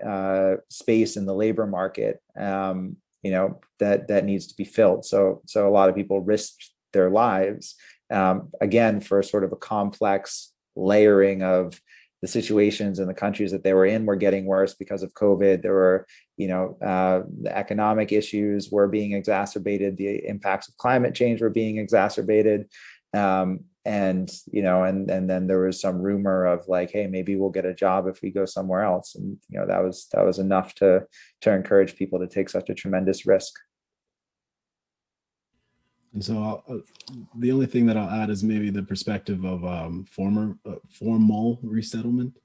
space in the labor market, that needs to be filled. So a lot of people risked their lives, again, for sort of a complex layering of the situations in the countries that they were in were getting worse because of COVID. There were, the economic issues were being exacerbated. The impacts of climate change were being exacerbated. And then there was some rumor of like, hey, maybe we'll get a job if we go somewhere else. And, that was enough to encourage people to take such a tremendous risk. And so the only thing that I'll add is maybe the perspective of formal resettlement.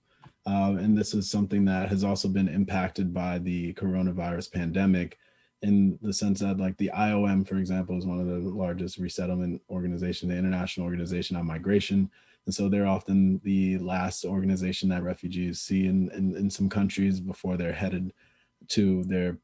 And this is something that has also been impacted by the coronavirus pandemic, in the sense that like the IOM, for example, is one of the largest resettlement organizations, the International Organization on Migration. And so they're often the last organization that refugees see in some countries before they're headed to their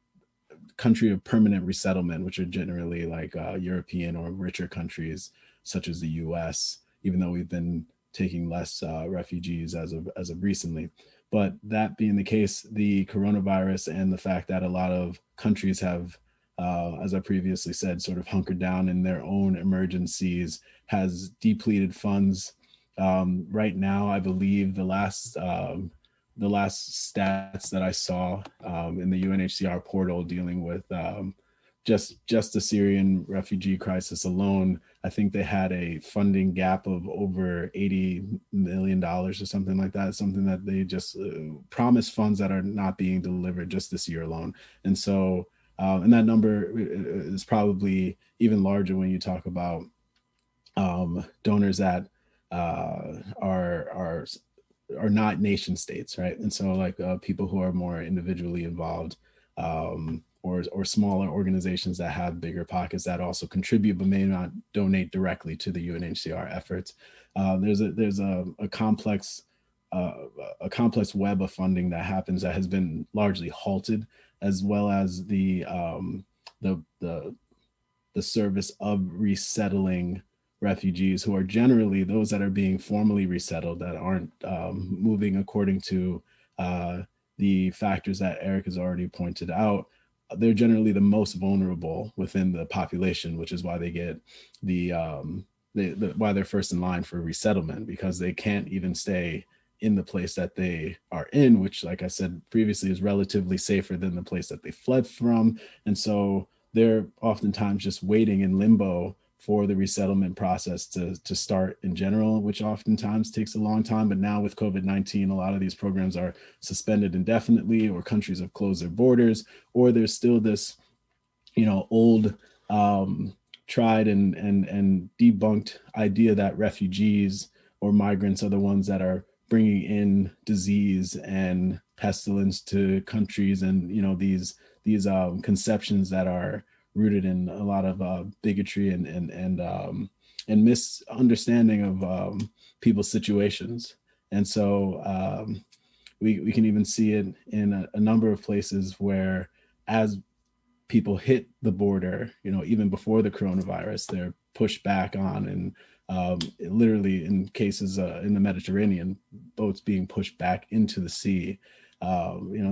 country of permanent resettlement, which are generally like European or richer countries such as the US, even though we've been taking less refugees as of recently. But that being the case, the coronavirus and the fact that a lot of countries have, as I previously said, sort of hunkered down in their own emergencies, has depleted funds. Right now, I believe the last stats that I saw in the UNHCR portal dealing with just the Syrian refugee crisis alone, I think they had a funding gap of over $80 million or something like that, something that they just promised funds that are not being delivered just this year alone. And so, and that number is probably even larger when you talk about donors that are not nation states, right? And so like people who are more individually involved, or smaller organizations that have bigger pockets that also contribute but may not donate directly to the UNHCR efforts. There's a complex web of funding that happens that has been largely halted, as well as the service of resettling refugees, who are generally those that are being formally resettled, that aren't moving according to the factors that Eric has already pointed out. They're generally the most vulnerable within the population, which is why they get why they're first in line for resettlement, because they can't even stay in the place that they are in, which, like I said previously, is relatively safer than the place that they fled from. And so they're oftentimes just waiting in limbo for the resettlement process to start in general, which oftentimes takes a long time. But now with COVID-19, a lot of these programs are suspended indefinitely, or countries have closed their borders, or there's still this, old tried and debunked idea that refugees or migrants are the ones that are bringing in disease and pestilence to countries, and these conceptions that are rooted in a lot of bigotry and misunderstanding of people's situations. And so we can even see it in a number of places where, as people hit the border, even before the coronavirus, they're pushed back on, and literally in cases in the Mediterranean, boats being pushed back into the sea.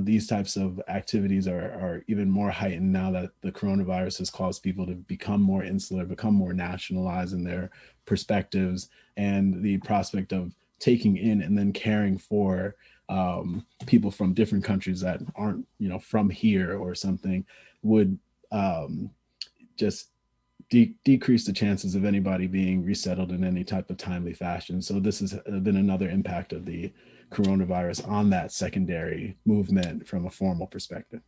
These types of activities are even more heightened now that the coronavirus has caused people to become more insular, become more nationalized in their perspectives, and the prospect of taking in and then caring for people from different countries that aren't, from here or something, would just decrease the chances of anybody being resettled in any type of timely fashion. So this has been another impact of the coronavirus on that secondary movement from a formal perspective.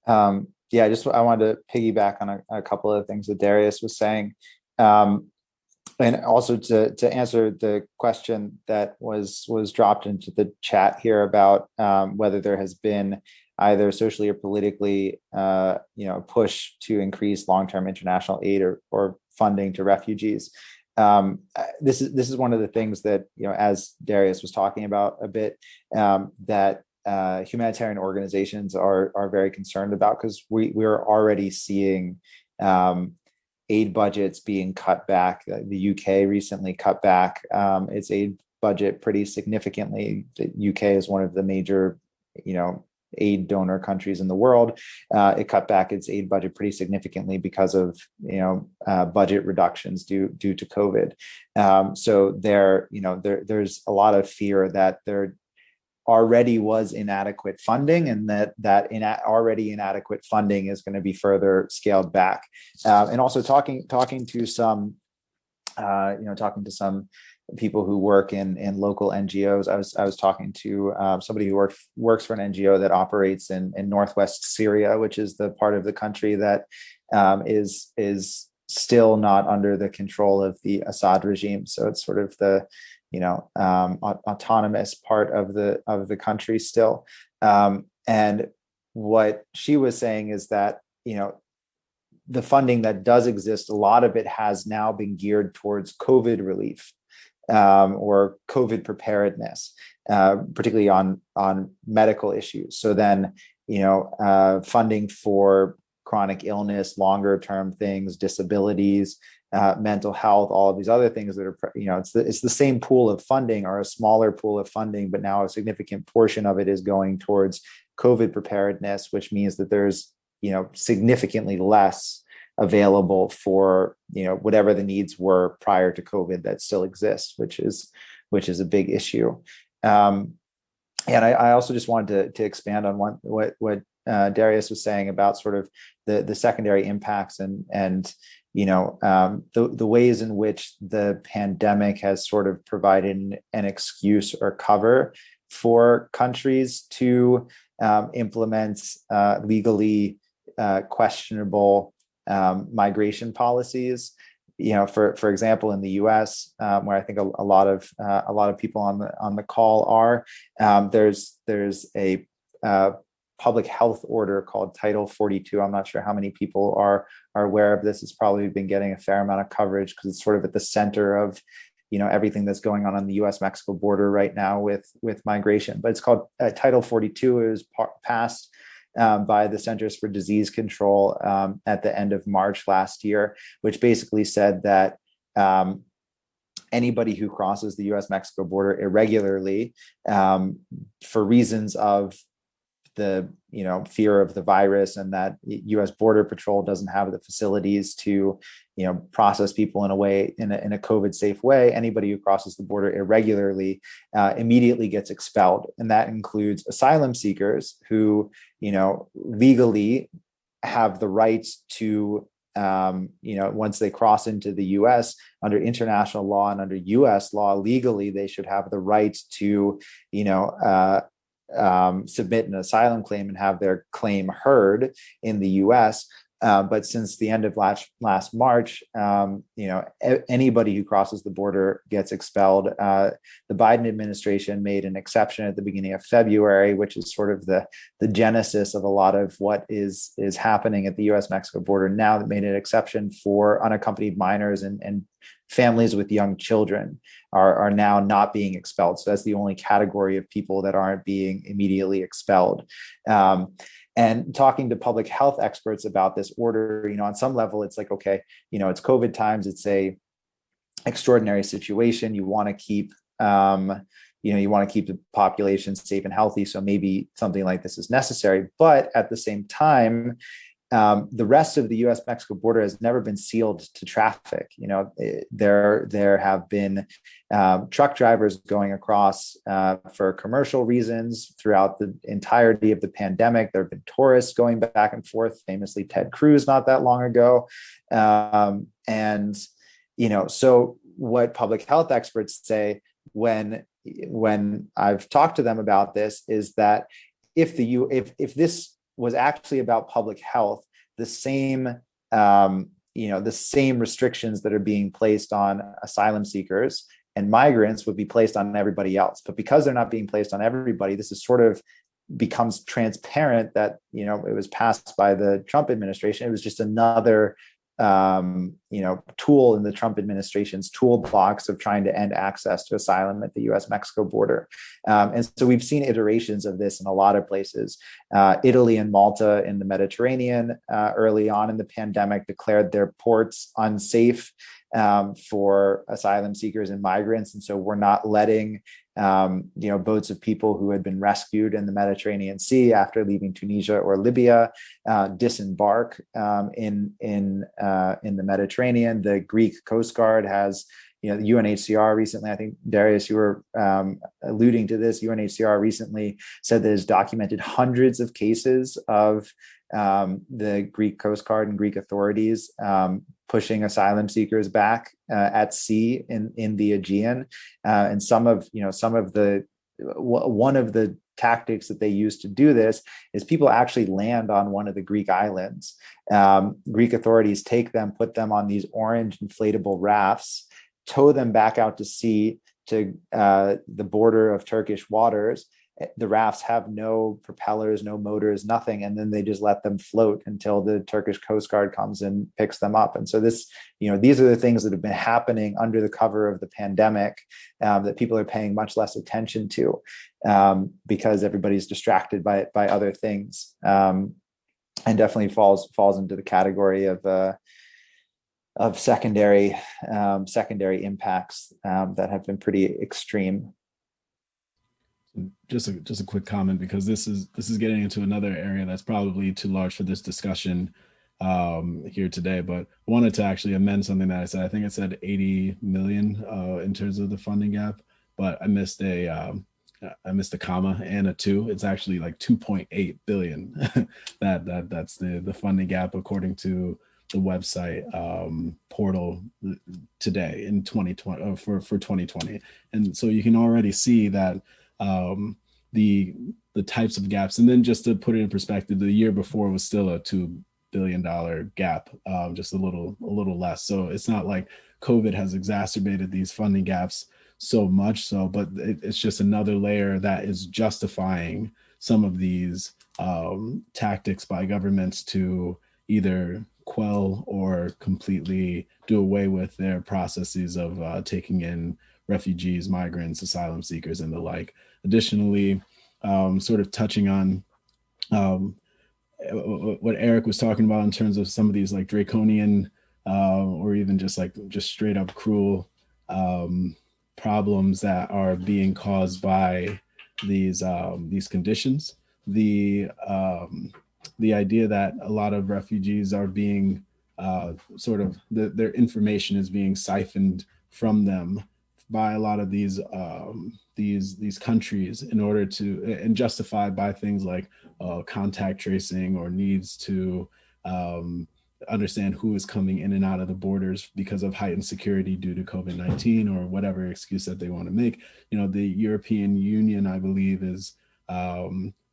I wanted to piggyback on a couple of things that Darius was saying. And also to answer the question that was dropped into the chat here about whether there has been either socially or politically, push to increase long-term international aid or funding to refugees. This is one of the things that, as Darius was talking about a bit, that humanitarian organizations are very concerned about, because we're already seeing aid budgets being cut back. The UK recently cut back its aid budget pretty significantly. The UK is one of the major, aid donor countries in the world. It cut back its aid budget pretty significantly because of budget reductions due to COVID. So there's a lot of fear that there already was inadequate funding, and that already inadequate funding is going to be further scaled back. And also talking to some people who work in local NGOs. I was talking to somebody who works for an NGO that operates in northwest Syria, which is the part of the country that is still not under the control of the Assad regime. So it's sort of the autonomous part of the country still. And what she was saying is that the funding that does exist, a lot of it has now been geared towards COVID relief. Or COVID preparedness, particularly on medical issues. So then, funding for chronic illness, longer term things, disabilities, mental health, all of these other things that are, it's the same pool of funding, or a smaller pool of funding, but now a significant portion of it is going towards COVID preparedness, which means that there's, significantly less available for whatever the needs were prior to COVID that still exists, which is a big issue. And I also just wanted to expand on what Darius was saying about sort of the secondary impacts and the ways in which the pandemic has sort of provided an excuse or cover for countries to implement legally questionable migration policies. For example, in the U.S., where I think a lot of people on the call are, there's a public health order called Title 42. I'm not sure how many people are aware of this. It's probably been getting a fair amount of coverage because it's sort of at the center of everything that's going on the U.S.-Mexico border right now with migration. But it's called Title 42. It was passed by the Centers for Disease Control at the end of March last year, which basically said that anybody who crosses the U.S.-Mexico border irregularly for reasons of the fear of the virus, and that U.S. Border Patrol doesn't have the facilities to process people in a COVID safe way, anybody who crosses the border irregularly immediately gets expelled. And that includes asylum seekers who legally have the right to once they cross into the US under international law and under US law, legally, they should have the right to, submit an asylum claim and have their claim heard in the US. But since the end of last March, anybody who crosses the border gets expelled. The Biden administration made an exception at the beginning of February, which is sort of the genesis of a lot of what is happening at the U.S.-Mexico border now. That made an exception for unaccompanied minors and families with young children are now not being expelled. So that's the only category of people that aren't being immediately expelled. And talking to public health experts about this order, on some level, it's like, okay, it's COVID times. It's a extraordinary situation. You want to keep, the population safe and healthy. So maybe something like this is necessary. But at the same time, the rest of the U.S.-Mexico border has never been sealed to traffic. There have been truck drivers going across for commercial reasons throughout the entirety of the pandemic. There have been tourists going back and forth, famously Ted Cruz not that long ago. So what public health experts say when I've talked to them about this is that if this was actually about public health, the same restrictions that are being placed on asylum seekers and migrants would be placed on everybody else. But because they're not being placed on everybody, this is sort of becomes transparent that, it was passed by the Trump administration. It was just another tool in the Trump administration's toolbox of trying to end access to asylum at the U.S.-Mexico border. And so we've seen iterations of this in a lot of places. Italy and Malta in the Mediterranean early on in the pandemic declared their ports unsafe for asylum seekers and migrants. And so we're not letting boats of people who had been rescued in the Mediterranean Sea after leaving Tunisia or Libya disembark in the Mediterranean. The Greek Coast Guard has, the UNHCR recently, I think, Darius, you were alluding to this, UNHCR recently said that it's documented hundreds of cases of the Greek Coast Guard and Greek authorities pushing asylum seekers back at sea in the Aegean. And one of the tactics that they use to do this is people actually land on one of the Greek islands. Greek authorities take them, put them on these orange inflatable rafts, tow them back out to sea to the border of Turkish waters. The rafts have no propellers, no motors, nothing. And then they just let them float until the Turkish Coast Guard comes and picks them up. And so these are the things that have been happening under the cover of the pandemic that people are paying much less attention to because everybody's distracted by other things, and definitely falls into the category of secondary impacts that have been pretty extreme. Just a quick comment, because this is getting into another area that's probably too large for this discussion here today, but I wanted to actually amend something that I said. I think it said 80 million in terms of the funding gap, but I missed a comma and a 2. It's actually like 2.8 billion. That's the funding gap according to the website portal today in 2020 for 2020. And so you can already see that the types of gaps. And then just to put it in perspective, the year before was still a $2 billion gap, just a little less. So it's not like COVID has exacerbated these funding gaps so much so, but it's just another layer that is justifying some of these tactics by governments to either quell or completely do away with their processes of taking in refugees, migrants, asylum seekers, and the like. Additionally, sort of touching on what Eric was talking about in terms of some of these like draconian or even just straight up cruel problems that are being caused by these conditions. The idea that a lot of refugees are being their information is being siphoned from them by a lot of these countries in order to, and justified by things like contact tracing or needs to understand who is coming in and out of the borders because of heightened security due to COVID-19 or whatever excuse that they want to make. The European Union, I believe, is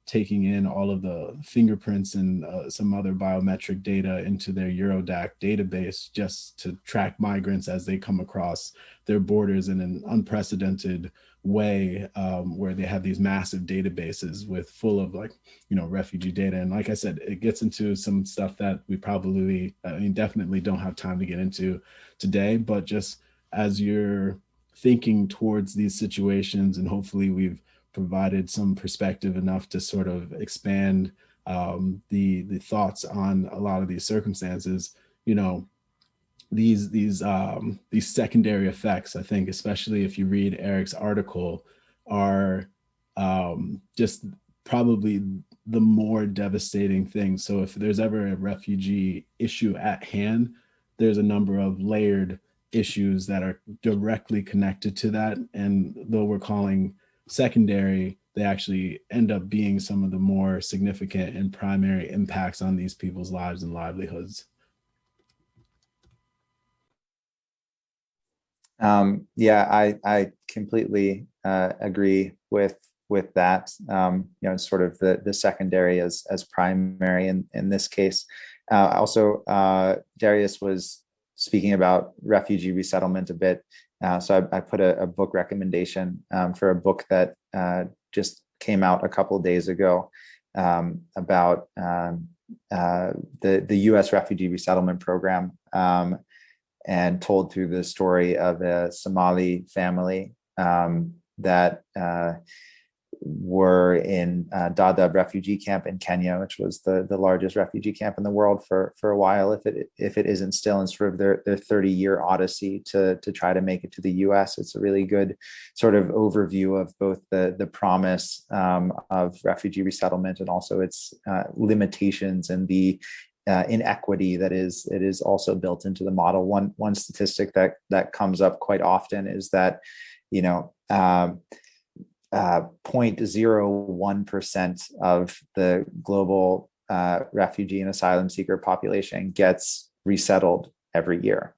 taking in all of the fingerprints and some other biometric data into their Eurodac database just to track migrants as they come across their borders in an unprecedented way, where they have these massive databases with full of refugee data. And like I said, it gets into some stuff that we probably, definitely don't have time to get into today, but just as you're thinking towards these situations, and hopefully we've provided some perspective enough to sort of expand the thoughts on a lot of these circumstances. These secondary effects, I think, especially if you read Eric's article, are just probably the more devastating thing. So if there's ever a refugee issue at hand, there's a number of layered issues that are directly connected to that. And though we're calling secondary, they actually end up being some of the more significant and primary impacts on these people's lives and livelihoods. I completely agree with that. Sort of the secondary as primary in this case. Also, Darius was speaking about refugee resettlement a bit. So I put a book recommendation for a book that just came out a couple of days ago about the U.S. refugee resettlement program, and told through the story of a Somali family that were in Dadaab refugee camp in Kenya, which was the largest refugee camp in the world for a while, if it isn't still, in sort of their 30-year odyssey to try to make it to the US. It's a really good sort of overview of both the promise of refugee resettlement and also its limitations and the inequity that is also built into the model. One statistic that comes up quite often is that 0.01% of the global refugee and asylum seeker population gets resettled every year.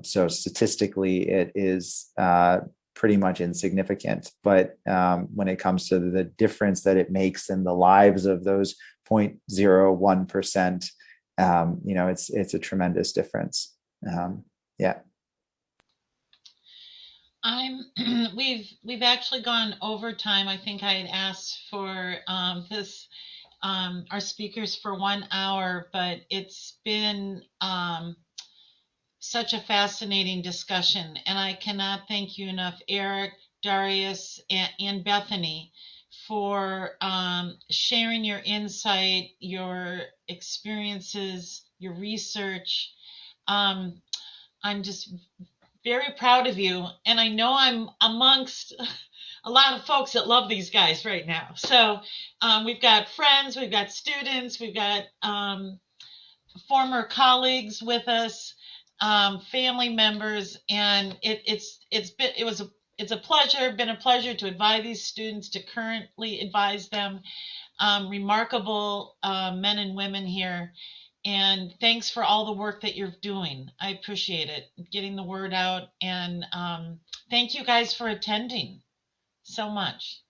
So statistically, it is pretty much insignificant. But when it comes to the difference that it makes in the lives of those 0.01%, it's a tremendous difference. We've actually gone over time. I think I had asked for our speakers for 1 hour, but it's been such a fascinating discussion, and I cannot thank you enough, Eric, Darius, and Bethany, for sharing your insight, your experiences, your research. I'm just very proud of you, and I know I'm amongst a lot of folks that love these guys right now. So we've got friends, we've got students, we've got former colleagues with us, family members, and it's a pleasure, been a pleasure to advise these students, to currently advise them. Remarkable men and women here. And thanks for all the work that you're doing. I appreciate it, getting the word out. And thank you guys for attending so much.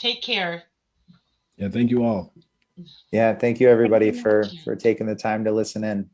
Take care. Yeah, thank you all. Yeah, thank you everybody for taking the time to listen in.